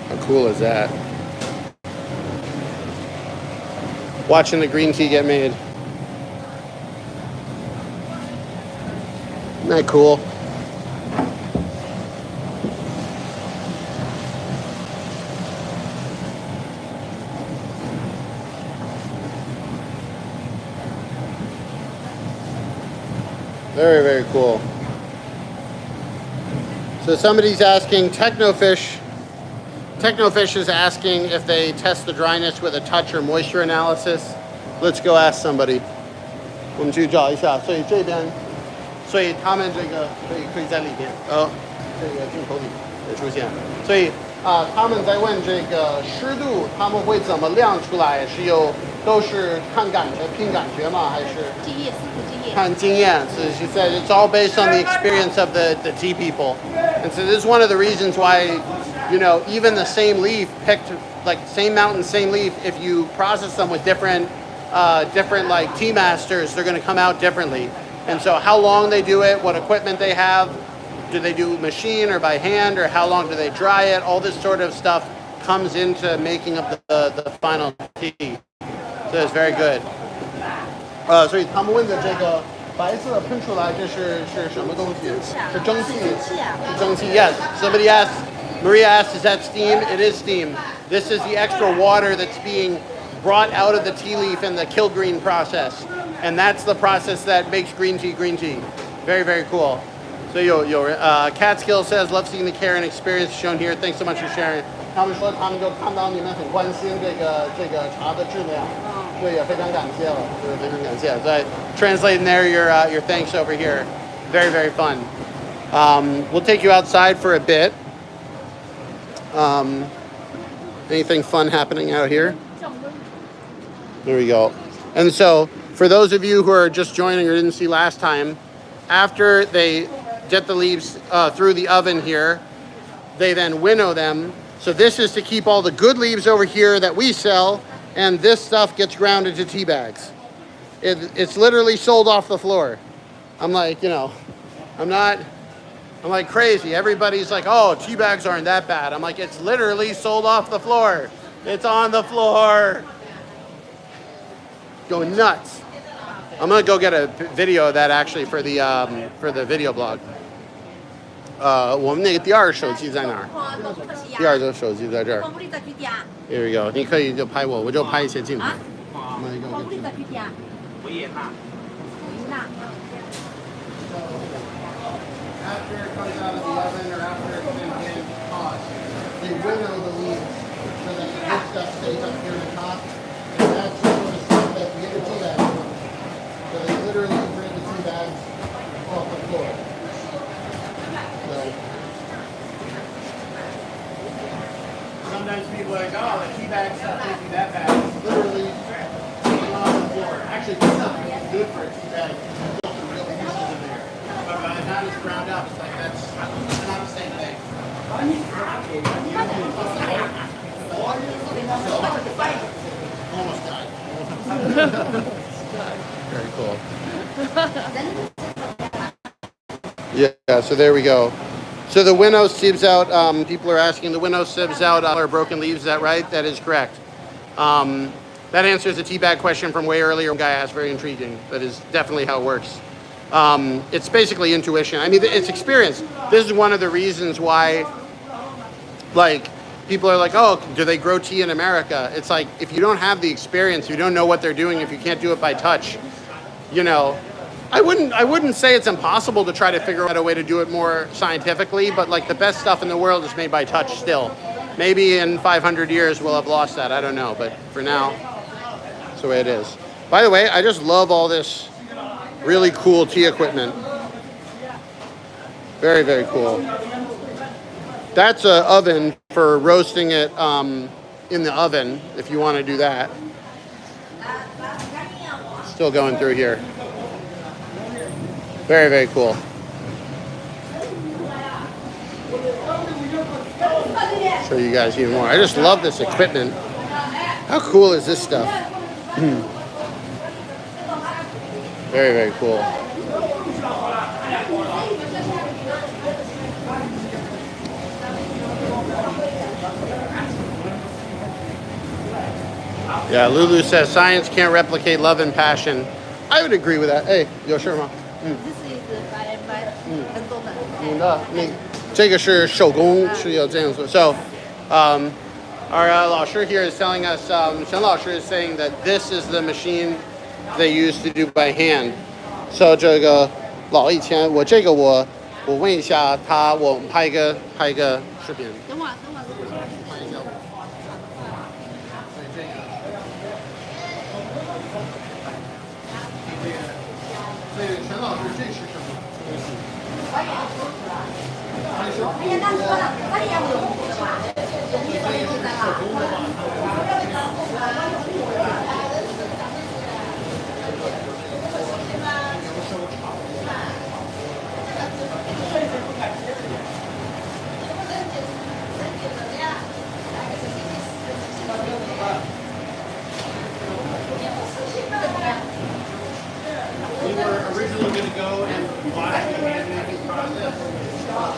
How cool is that? Watching the green tea get made. Isn't that cool? Very, very cool. So somebody's asking, Technofish is asking if they test the dryness with a touch or moisture analysis. Let's go ask somebody. 我们去找一下。所以这边，所以他们这个可以在里面。这个镜头里也出现。所以他们在问这个湿度，他们会怎么量出来？都是看感觉、凭感觉吗？还是经验，师傅经验。看经验. So she said it's all based on the experience of the tea people. And so this is one of the reasons why, even the same leaf picked, like same mountain, same leaf, if you process them with different like tea masters, they're going to come out differently. And so how long they do it, what equipment they have, do they do machine or by hand, or how long do they dry it? All this sort of stuff comes into making up the final tea. So it's very good. 所以他们问的这个白色喷出来这是什么东西？是蒸汽。是蒸汽。Yes. Somebody asked. Maria asked, "Is that steam?" It is steam. This is the extra water that's being brought out of the tea leaf in the Kilgreen process, and that's the process that makes green tea green tea. Very, very cool. So Catskill says, "Love seeing the care and experience shown here. Thanks so much for sharing." 他们说他们就看到你们很关心这个茶的质量。对，也非常感谢了，就是非常感谢。So I translating there your thanks over here. Very, very fun. We'll take you outside for a bit. Anything fun happening out here? There we go. And so, for those of you who are just joining or didn't see last time, after they get the leaves through the oven here, they then winnow them. So this is to keep all the good leaves over here that we sell, and this stuff gets ground into tea bags. It's literally sold off the floor. I'm like, I'm like crazy. Everybody's like, oh, tea bags aren't that bad. I'm like, it's literally sold off the floor. It's on the floor. Go nuts. I'm gonna go get a video of that actually for the video blog. 我们那个第二手机在哪儿？第二个手机在这儿。Here we go. 你可以就拍我，我就拍一些镜头。After it comes out of the oven or after it's been hand tossed, they winnow the leaves so that the good stuff stays up here at the top, and that's the sort of stuff that we get the tea bags from. So they literally bring the tea bags off the floor. So sometimes people are like, oh, the tea bag stuff can't be that bad. It's literally sitting on the floor. Actually, it's not good for a tea bag. There's some real uses in there. But by the time it's ground up, it's like that's not the same thing. Almost died. Very cool. Yeah, so there we go. So the winnow sieves out, people are asking, the winnow sieves out our broken leaves, is that right? That is correct. That answers a tea bag question from way earlier. Guy asked, very intriguing. That is definitely how it works. It's basically intuition. I mean, it's experience. This is one of the reasons why, like, people are like, oh, do they grow tea in America? It's like, if you don't have the experience, you don't know what they're doing, if you can't do it by touch, you know, I wouldn't say it's impossible to try to figure out a way to do it more scientifically, but like the best stuff in the world is made by touch still. Maybe in 500 years we'll have lost that, I don't know, but for now, that's the way it is. By the way, I just love all this really cool tea equipment. Very, very cool. That's an oven for roasting it in the oven, if you want to do that. Still going through here. Very, very cool. Show you guys even more. I just love this equipment. How cool is this stuff? Very, very cool. Yeah, Lulu says science can't replicate love and passion. I would agree with that. Hey, 有事吗？This is by 很多的。这个是手工，是要这样做。So, our 老师 here is telling us, 沈老师 is saying that this is the machine they used to do by hand. So 这个老以前，我问一下他，我拍一个视频。等会儿。所以陈老师，这是什么东西？We were originally going to go and watch the hand-making process,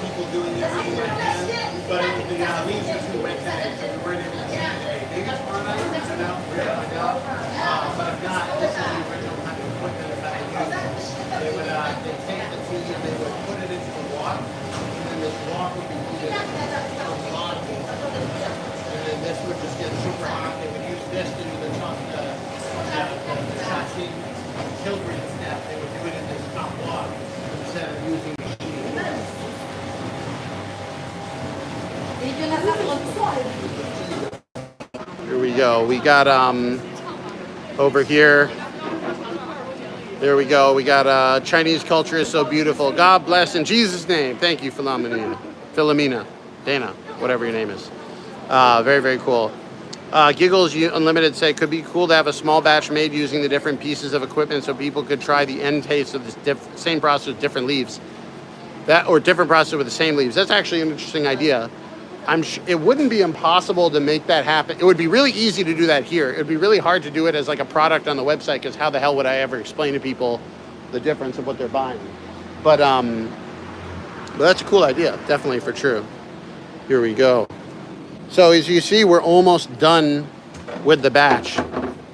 people doing everything like that, but the leaves just went today, so we weren't able to see today. Maybe tomorrow night we'll find out, but if not, this is the original kind of equipment that I used. They would take the tea and they would put it into the wok, and then this wok would be heated on the log, and then this would just get super hot. They would use this to do the shotting children step. They would do it in this hot wok instead of using machine. Here we go. We got over here. There we go. We got Chinese culture is so beautiful. God bless in Jesus' name. Thank you, Philomena, Dana, whatever your name is. Very, very cool. Giggles Unlimited say, could be cool to have a small batch made using the different pieces of equipment so people could try the end taste of the same process with different leaves. Or different process with the same leaves. That's actually an interesting idea. It wouldn't be impossible to make that happen. It would be really easy to do that here. It would be really hard to do it as like a product on the website, because how the hell would I ever explain to people the difference of what they're buying? But that's a cool idea, definitely, for true. Here we go. So as you see, we're almost done with the batch.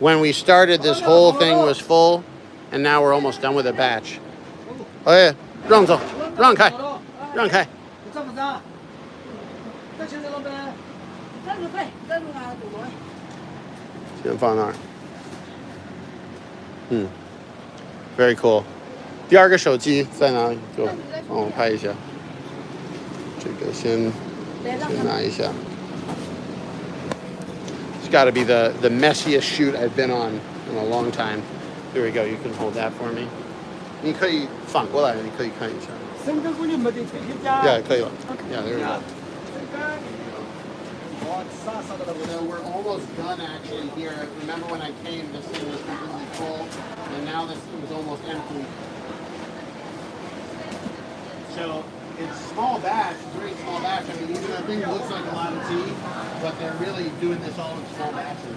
When we started, this whole thing was full, and now we're almost done with the batch. Oh yeah, 让走，让开，让开。先放那儿。Very cool. 第二个手机在哪里？就帮我拍一下。这个先拿一下。It's got to be the messiest shoot I've been on in a long time. Here we go. You can hold that for me. 你可以反过来，你可以看一下。Yeah, 可以了。Yeah, there we go. So we're almost done actually here. Remember when I came, this thing was completely full, and now this thing is almost empty. So it's small batch, it's very small batch. I mean, even the thing looks like a lot of tea, but they're really doing this all in small batches.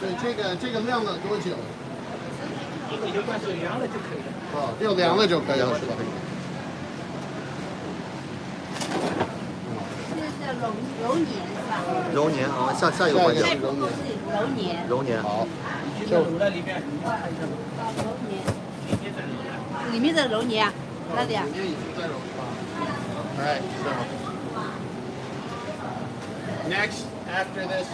所以这个晾了多久？这个油罐是凉了就可以了。哦，就凉了就可以了，是吧？这是揉年是吧？揉年啊，下一个环节下一个是揉年揉年。揉年。好，现在卤在里面，你看一下。揉年。里面的揉年啊，哪里啊？里面已经在揉是吧？All right, so next after this.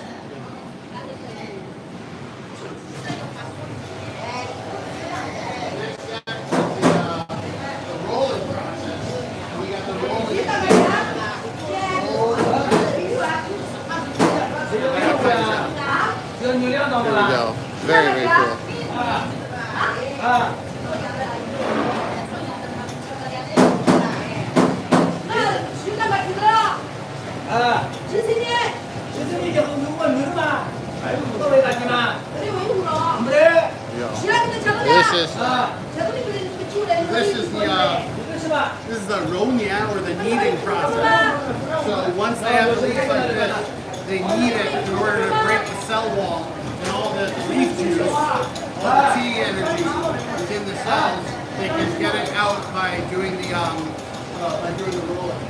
There we go. Very, very cool. This is the ronia or the kneading process. So once they have the leaf like this, they knead it in order to break the cell wall and all the leaf juice, all the tea energy within the cells. They can get it out by doing the rolling.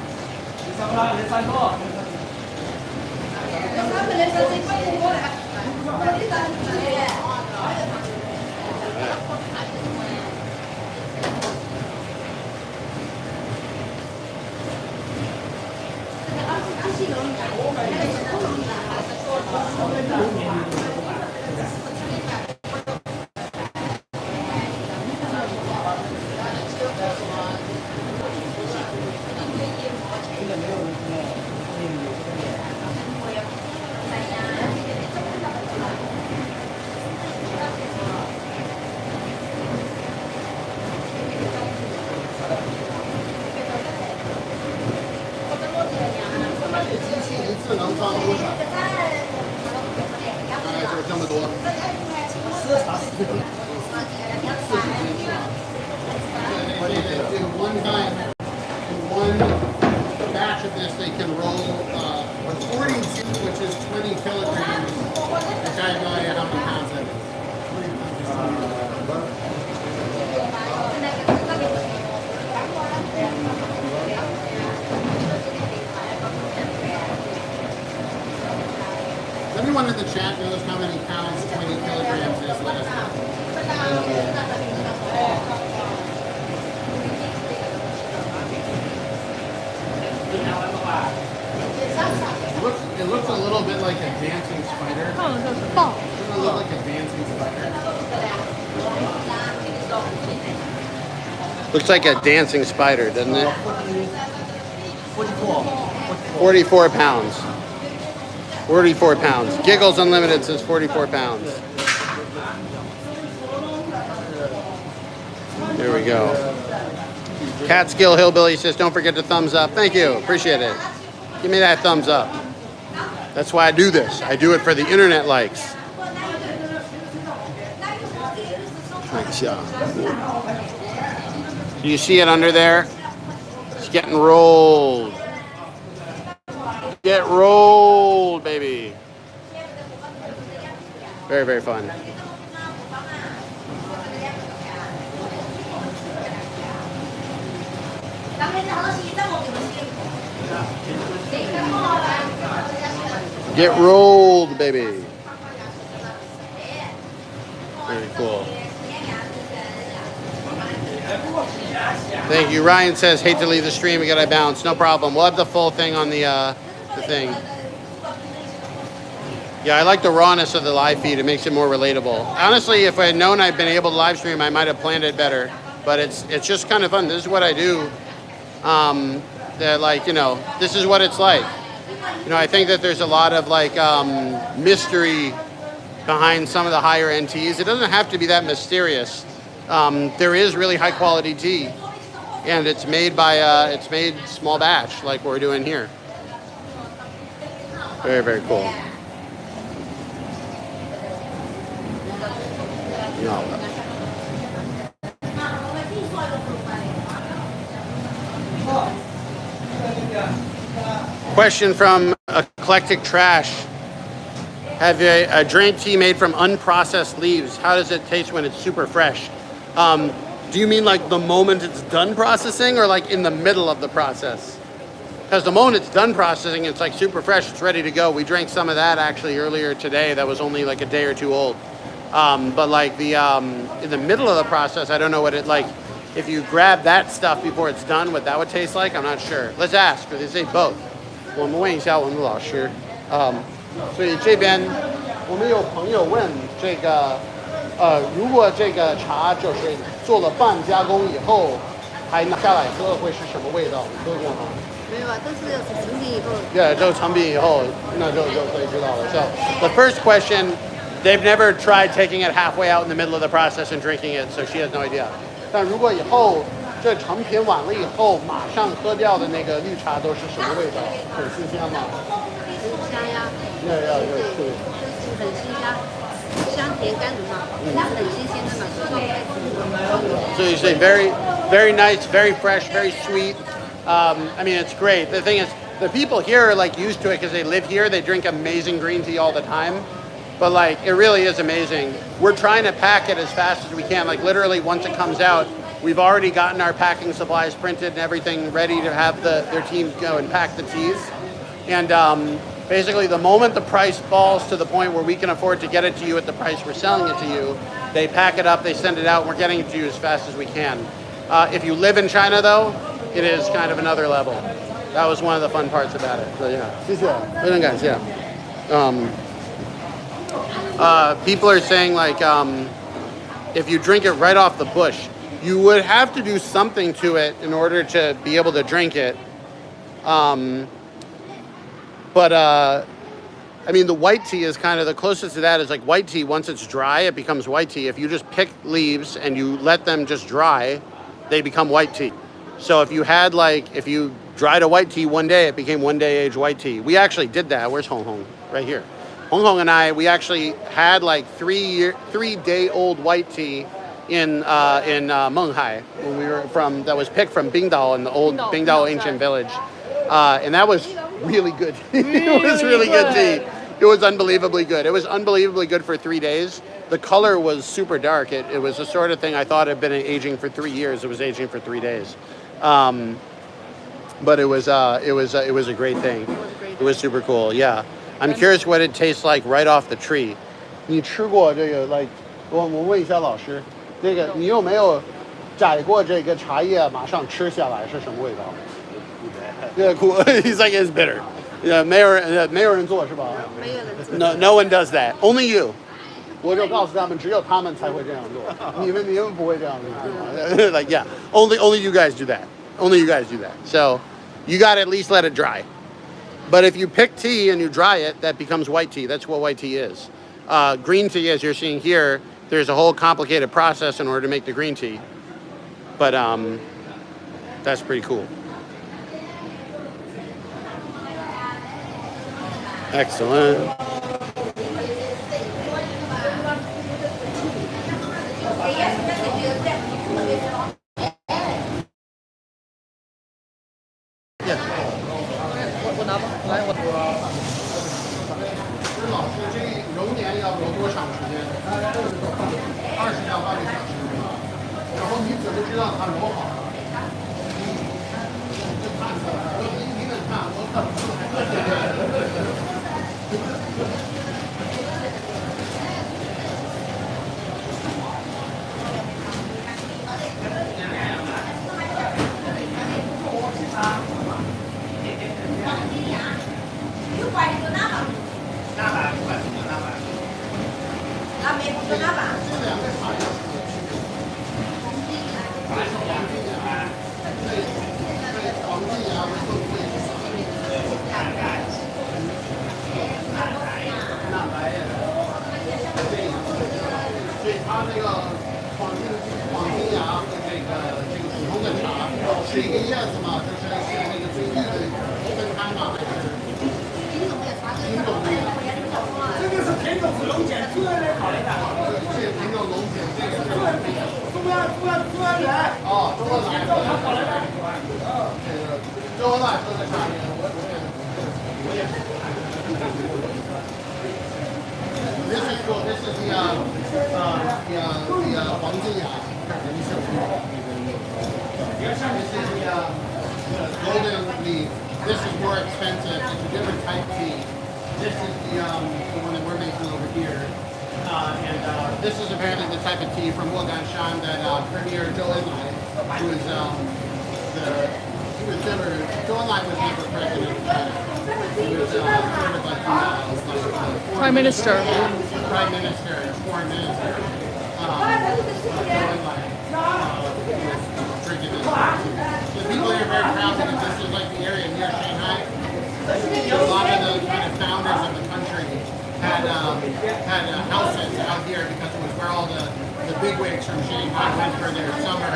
One time, in one batch of this, they can roll according to which is 20 kilograms, which I have no idea how many pounds that is. Does anyone in the chat knows how many pounds 20 kilograms is? Let us know. It looks a little bit like a dancing spider. Doesn't it look like a dancing spider? Looks like a dancing spider, doesn't it? 44 pounds. 44 pounds. Giggles Unlimited says 44 pounds. There we go. Catskill Hillbilly says, don't forget to thumbs up. Thank you. Appreciate it. Give me that thumbs up. That's why I do this. I do it for the internet likes. Do you see it under there? It's getting rolled. Get rolled, baby. Very, very fun. Get rolled, baby. Very cool. Thank you. Ryan says, hate to leave the stream, we gotta bounce. No problem. We'll have the full thing on the thing. Yeah, I like the rawness of the live feed. It makes it more relatable. Honestly, if I had known I'd been able to live stream, I might have planned it better. But it's just kind of fun. This is what I do. Like, you know, this is what it's like. You know, I think that there's a lot of like mystery behind some of the higher end teas. It doesn't have to be that mysterious. There is really high quality tea, and it's made by it's made small batch like we're doing here. Very, very cool. No. Question from Eclectic Trash. Have a drink tea made from unprocessed leaves. How does it taste when it's super fresh? Do you mean like the moment it's done processing or like in the middle of the process? Because the moment it's done processing, it's like super fresh, it's ready to go. We drank some of that actually earlier today that was only like a day or two old. But like the in the middle of the process, I don't know what it like. If you grab that stuff before it's done, what that would taste like, I'm not sure. Let's ask, because they say both. 我们问一下我们的老师。所以这边我们有朋友问这个，如果这个茶就是做了半加工以后，还拿下来喝，会是什么味道？喝过吗？没有啊，都是成品以后。Yeah，就成品以后，那就可以知道了。So the first question, they've never tried taking it halfway out in the middle of the process and drinking it, so she has no idea. 但如果以后这成品完了以后，马上喝掉的那个绿茶都是什么味道？很新鲜吗？很香呀。要对，就是很新香，香甜甘醇嘛，是很新鲜的嘛，所以说 So you say very, very nice, very fresh, very sweet. I mean, it's great. The thing is, the people here are like used to it because they live here. They drink amazing green tea all the time. But like, it really is amazing. We're trying to pack it as fast as we can. Like literally once it comes out, we've already gotten our packing supplies printed and everything ready to have their team go and pack the teas. And basically the moment the price falls to the point where we can afford to get it to you at the price we're selling it to you, they pack it up, they send it out, and we're getting it to you as fast as we can. If you live in China though, it is kind of another level. That was one of the fun parts about it. So yeah, 谢谢，非常感谢。People are saying like, if you drink it right off the bush, you would have to do something to it in order to be able to drink it. But I mean, the white tea is kind of the closest to that. Is like white tea. Once it's dry, it becomes white tea. If you just pick leaves and you let them just dry, they become white tea. So if you dried a white tea one day, it became one day age white tea. We actually did that. Where's Hong Hong? Right here. Hong Hong and I, we actually had like 3-day-old white tea in Menghai when we were that was picked from Bingdao in the old Bingdao ancient village. And that was really good. It was really good tea. It was unbelievably good. It was unbelievably good for 3 days. The color was super dark. It was the sort of thing I thought had been aging for 3 years. It was aging for 3 days. But it was a great thing. It was super cool. Yeah. I'm curious what it tastes like right off the tree. 你吃过这个 like 我问一下老师，那个你有没有摘过这个茶叶马上吃下来是什么味道？ Yeah, cool. He's like, it's bitter. Yeah, 没有人做是吧？没有人做。No one does that. Only you. 我就告诉他们，只有他们才会这样做。你们不会这样做。Like yeah, only you guys do that. Only you guys do that. So you got to at least let it dry. But if you pick tea and you dry it, that becomes white tea. That's what white tea is. Green tea, as you're seeing here, there's a whole complicated process in order to make the green tea. But that's pretty cool. Excellent. This is cool. This is the Wangjiya. This is the golden leaf. This is more expensive. It's a different type tea. This is the one that we're making over here. This is apparently the type of tea from Shan that Premier Zhou Enlai, who is Zhou Enlai was never president of China. He was sort of like Prime Minister. Prime Minister and foreign minister. Drinking this. The people here are very proud because this is like the area near Shanghai. A lot of the kind of founders of the country had houses out here because it was where all the bigwigs from Shanghai went for their summer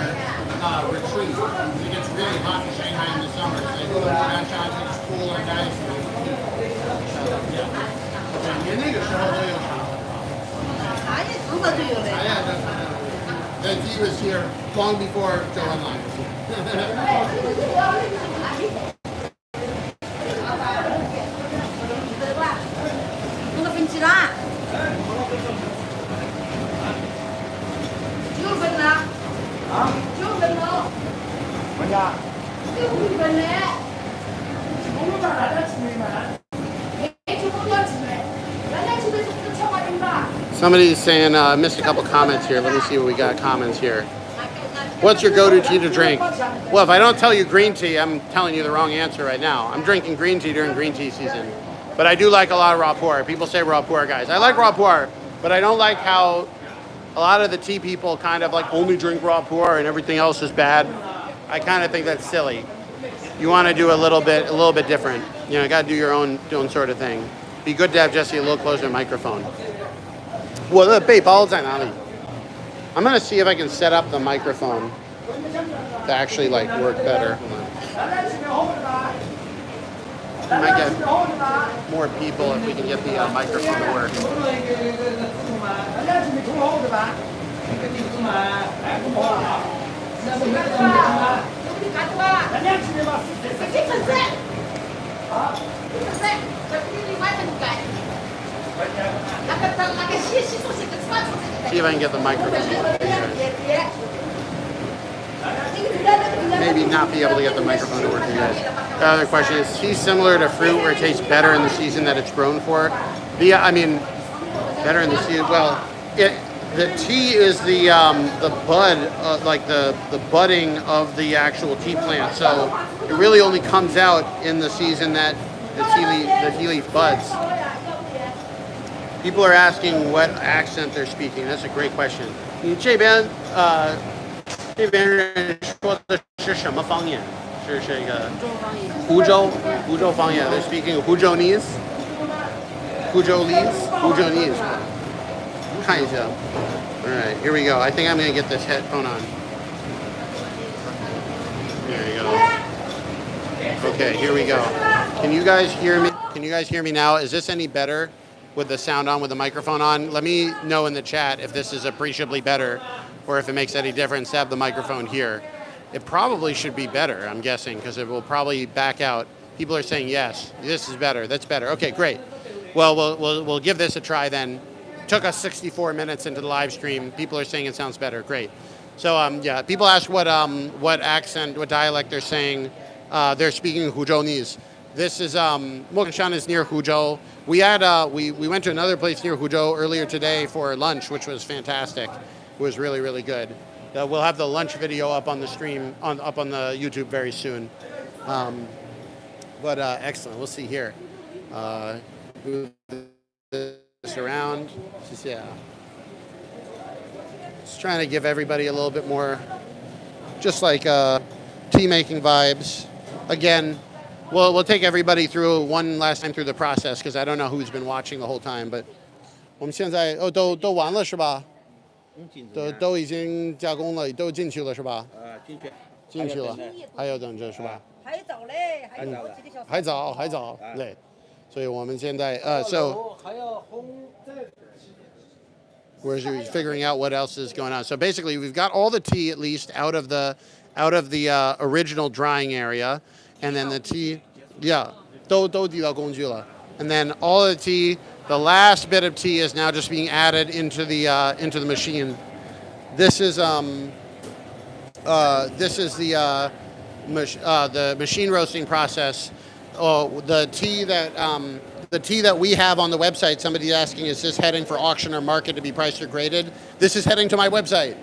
retreat. It gets really hot in Shanghai in the summer. So they go to Shanghai, it's cool and nice. The tea was here long before Zhou Enlai was here. 弄个分鸡蛋，9分呢？啊？9分喽。我家。9分嘞。我们把大家吃没嘛？也就不多吃嘞，大家吃的是不超过1吧。 Somebody's saying, I missed a couple comments here. Let me see what we got comments here. What's your go-to tea to drink? Well, if I don't tell you green tea, I'm telling you the wrong answer right now. I'm drinking green tea during green tea season. But I do like a lot of raw pu'er. People say raw pu'er, guys. I like raw pu'er, but I don't like how a lot of the tea people kind of like only drink raw pu'er and everything else is bad. I kind of think that's silly. You want to do a little bit different. You know, got to do your own sort of thing. Be good to have Jesse a little closer to the microphone. 我的背包在哪里? I'm gonna see if I can set up the microphone to actually like work better. Hold on. We might get more people if we can get the microphone to work. See if I can get the microphone to work. Maybe not be able to get the microphone to work for you guys. The other question is tea similar to fruit where it tastes better in the season that it's grown for? I mean, better in the season. Well, the tea is the bud, like the budding of the actual tea plant. So it really only comes out in the season that the tea leaf buds. People are asking what accent they're speaking. That's a great question. 你这边人说的是什么方言？是一个湖州方言。They're speaking Hujonese. Hujonese. 看一下. All right, here we go. I think I'm going to get this headphone on. There you go. Okay, here we go. Can you guys hear me? Can you guys hear me now? Is this any better with the sound on, with the microphone on? Let me know in the chat if this is appreciably better or if it makes any difference to have the microphone here. It probably should be better, I'm guessing, because it will probably back out. People are saying, yes, this is better, that's better. Okay, great. Well, we'll give this a try then. Took us 64 minutes into the live stream. People are saying it sounds better, great. So yeah, people ask what accent, what dialect they're saying. They're speaking Hujonese. This is, Moganshan is near Huzhou. We went to another place near Huzhou earlier today for lunch, which was fantastic. It was really, really good. We'll have the lunch video up on the stream, up on the YouTube very soon. But excellent, we'll see here. Move this around, just trying to give everybody a little bit more, just like tea making vibes. Again, we'll take everybody through one last time through the process because I don't know who's been watching the whole time. But 我们现在都完了是吧？都已经加工了，都进去了是吧？进去了，还有等着是吧？还早嘞，还有几个小时。还早嘞，所以我们现在so we're figuring out what else is going on. So basically, we've got all the tea at least out of the original drying area, and then the tea, yeah. 都递到工具了. And then all of the tea, the last bit of tea is now just being added into the machine. This is the machine roasting process. Oh, the tea that we have on the website, somebody's asking, is this heading for auction or market to be priced or graded? This is heading to my website.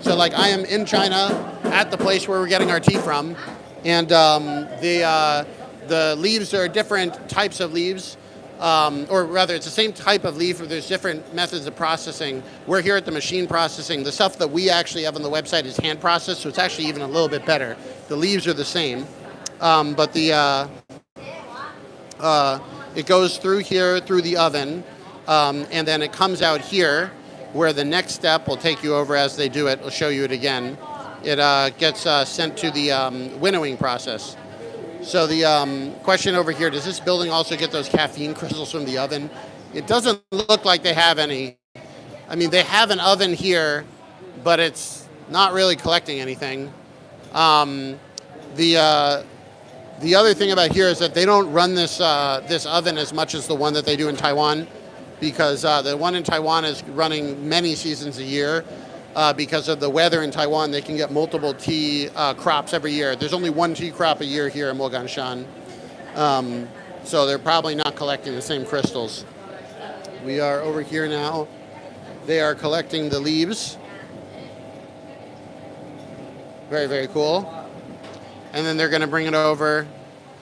So like I am in China at the place where we're getting our tea from, and the leaves are different types of leaves. Or rather, it's the same type of leaf, but there's different methods of processing. We're here at the machine processing. The stuff that we actually have on the website is hand processed, so it's actually even a little bit better. The leaves are the same, but it goes through here, through the oven, and then it comes out here, where the next step will take you over as they do it. I'll show you it again. It gets sent to the winnowing process. So the question over here, does this building also get those caffeine crystals from the oven? It doesn't look like they have any. I mean, they have an oven here, but it's not really collecting anything. The other thing about here is that they don't run this oven as much as the one that they do in Taiwan, because the one in Taiwan is running many seasons a year. Because of the weather in Taiwan, they can get multiple tea crops every year. There's only one tea crop a year here in Moganshan. So they're probably not collecting the same crystals. We are over here now. They are collecting the leaves. Very, very cool. And then they're going to bring it over,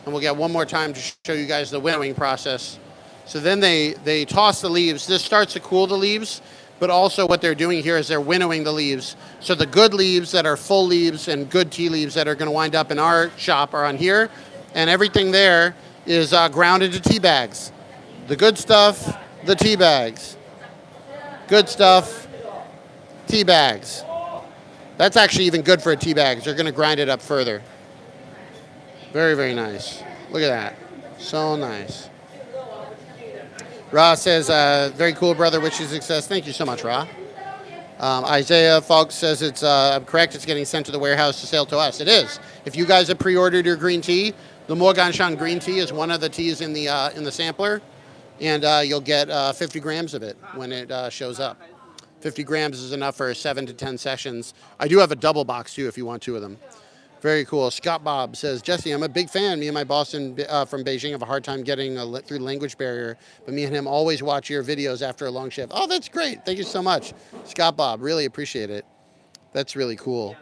and we'll get one more time to show you guys the winnowing process. So then they toss the leaves. This starts to cool the leaves. But also what they're doing here is they're winnowing the leaves. So the good leaves that are full leaves and good tea leaves that are going to wind up in our shop are on here. And everything there is ground into tea bags. The good stuff, the tea bags. Good stuff, tea bags. That's actually even good for a tea bag. They're going to grind it up further. Very, very nice. Look at that. So nice. Ra says, very cool, brother. Wish you success. Thank you so much, Ra. Isaiah Falk says I'm correct. It's getting sent to the warehouse to sell to us. It is. If you guys have pre-ordered your green tea, the Moganshan green tea is one of the teas in the sampler, and you'll get 50 grams of it when it shows up. 50 grams is enough for 7 to 10 sessions. I do have a double box too if you want 2 of them. Very cool. Scott Bob says, Jesse, I'm a big fan. Me and my boss from Beijing have a hard time getting through the language barrier, but me and him always watch your videos after a long shift. Oh, that's great. Thank you so much. Scott Bob, really appreciate it. That's really cool.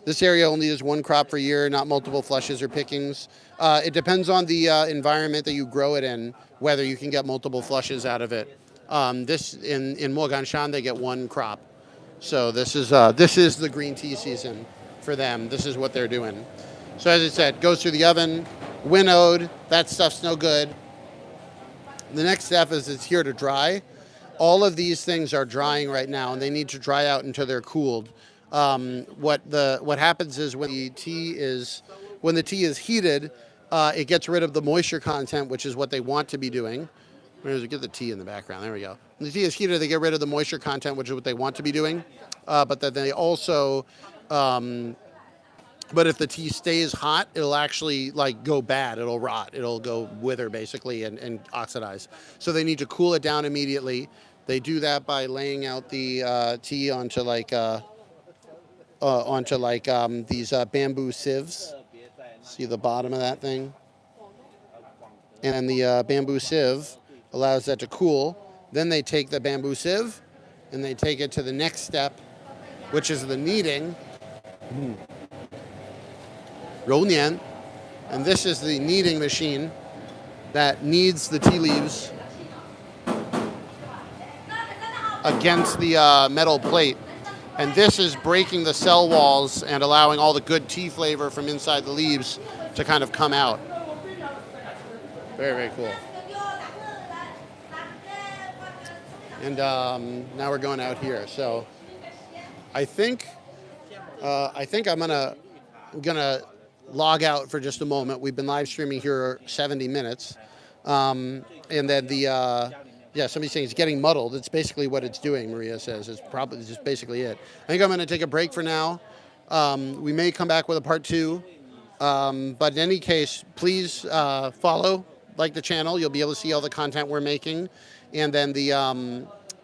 This area only does 1 crop per year, not multiple flushes or pickings. It depends on the environment that you grow it in, whether you can get multiple flushes out of it. This in Moganshan, they get 1 crop. So this is the green tea season. For them, this is what they're doing. So as I said, goes through the oven, winnowed. That stuff's no good. The next step is it's here to dry. All of these things are drying right now, and they need to dry out until they're cooled. What happens is when the tea is heated, it gets rid of the moisture content, which is what they want to be doing. Get the tea in the background. There we go. When the tea is heated, they get rid of the moisture content, which is what they want to be doing. But then they also but if the tea stays hot, it'll actually go bad. It'll rot. It'll go wither basically and oxidize. So they need to cool it down immediately. They do that by laying out the tea onto these bamboo sieves. See the bottom of that thing? And the bamboo sieve allows that to cool. Then they take the bamboo sieve and they take it to the next step, which is the kneading. 揉捻, and this is the kneading machine that kneads the tea leaves against the metal plate. And this is breaking the cell walls and allowing all the good tea flavor from inside the leaves to kind of come out. Very, very cool. And now we're going out here. So I think I'm gonna log out for just a moment. We've been live streaming here 70 minutes. And then somebody's saying it's getting muddled. It's basically what it's doing, Maria says. It's probably just basically it. I think I'm going to take a break for now. We may come back with a part 2. But in any case, please follow like the channel, you'll be able to see all the content we're making, and then the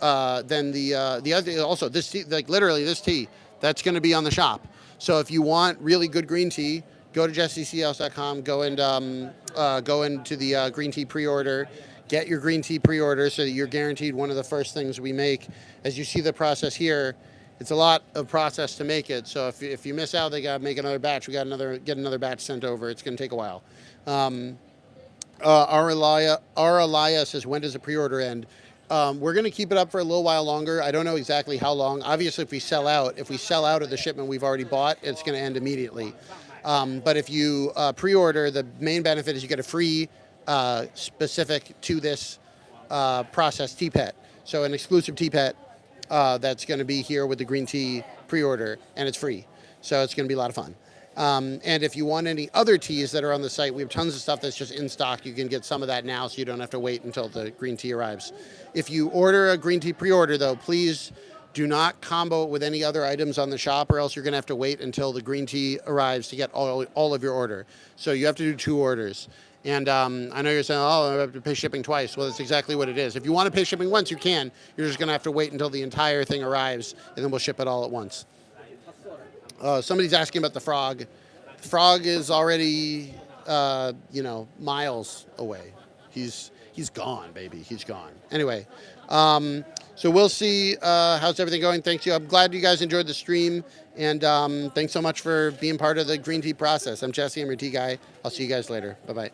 other also this tea, like literally this tea, that's going to be on the shop. So if you want really good green tea, go to jessechouse.com, go into the green tea pre-order, get your green tea pre-order so that you're guaranteed one of the first things we make. As you see the process here, it's a lot of process to make it. So if you miss out, they got to make another batch. We got get another batch sent over. It's going to take a while. Our Elias says, when does the pre-order end? We're going to keep it up for a little while longer. I don't know exactly how long. Obviously, if we sell out of the shipment we've already bought, it's going to end immediately. But if you pre-order, the main benefit is you get a free specific to this process teapot. So an exclusive teapot that's going to be here with the green tea pre-order, and it's free. So it's going to be a lot of fun. And if you want any other teas that are on the site, we have tons of stuff that's just in stock. You can get some of that now, so you don't have to wait until the green tea arrives. If you order a green tea pre-order, though, please do not combo it with any other items on the shop, or else you're going to have to wait until the green tea arrives to get all of your order. So you have to do 2 orders. And I know you're saying, oh, I have to pay shipping twice. Well, that's exactly what it is. If you want to pay shipping once, you can. You're just going to have to wait until the entire thing arrives, and then we'll ship it all at once. Somebody's asking about the frog. The frog is already, miles away. He's gone, baby. He's gone. Anyway, so we'll see how's everything going. Thanks you. I'm glad you guys enjoyed the stream, and thanks so much for being part of the green tea process. I'm Jesse. I'm your tea guy. I'll see you guys later. Bye-bye.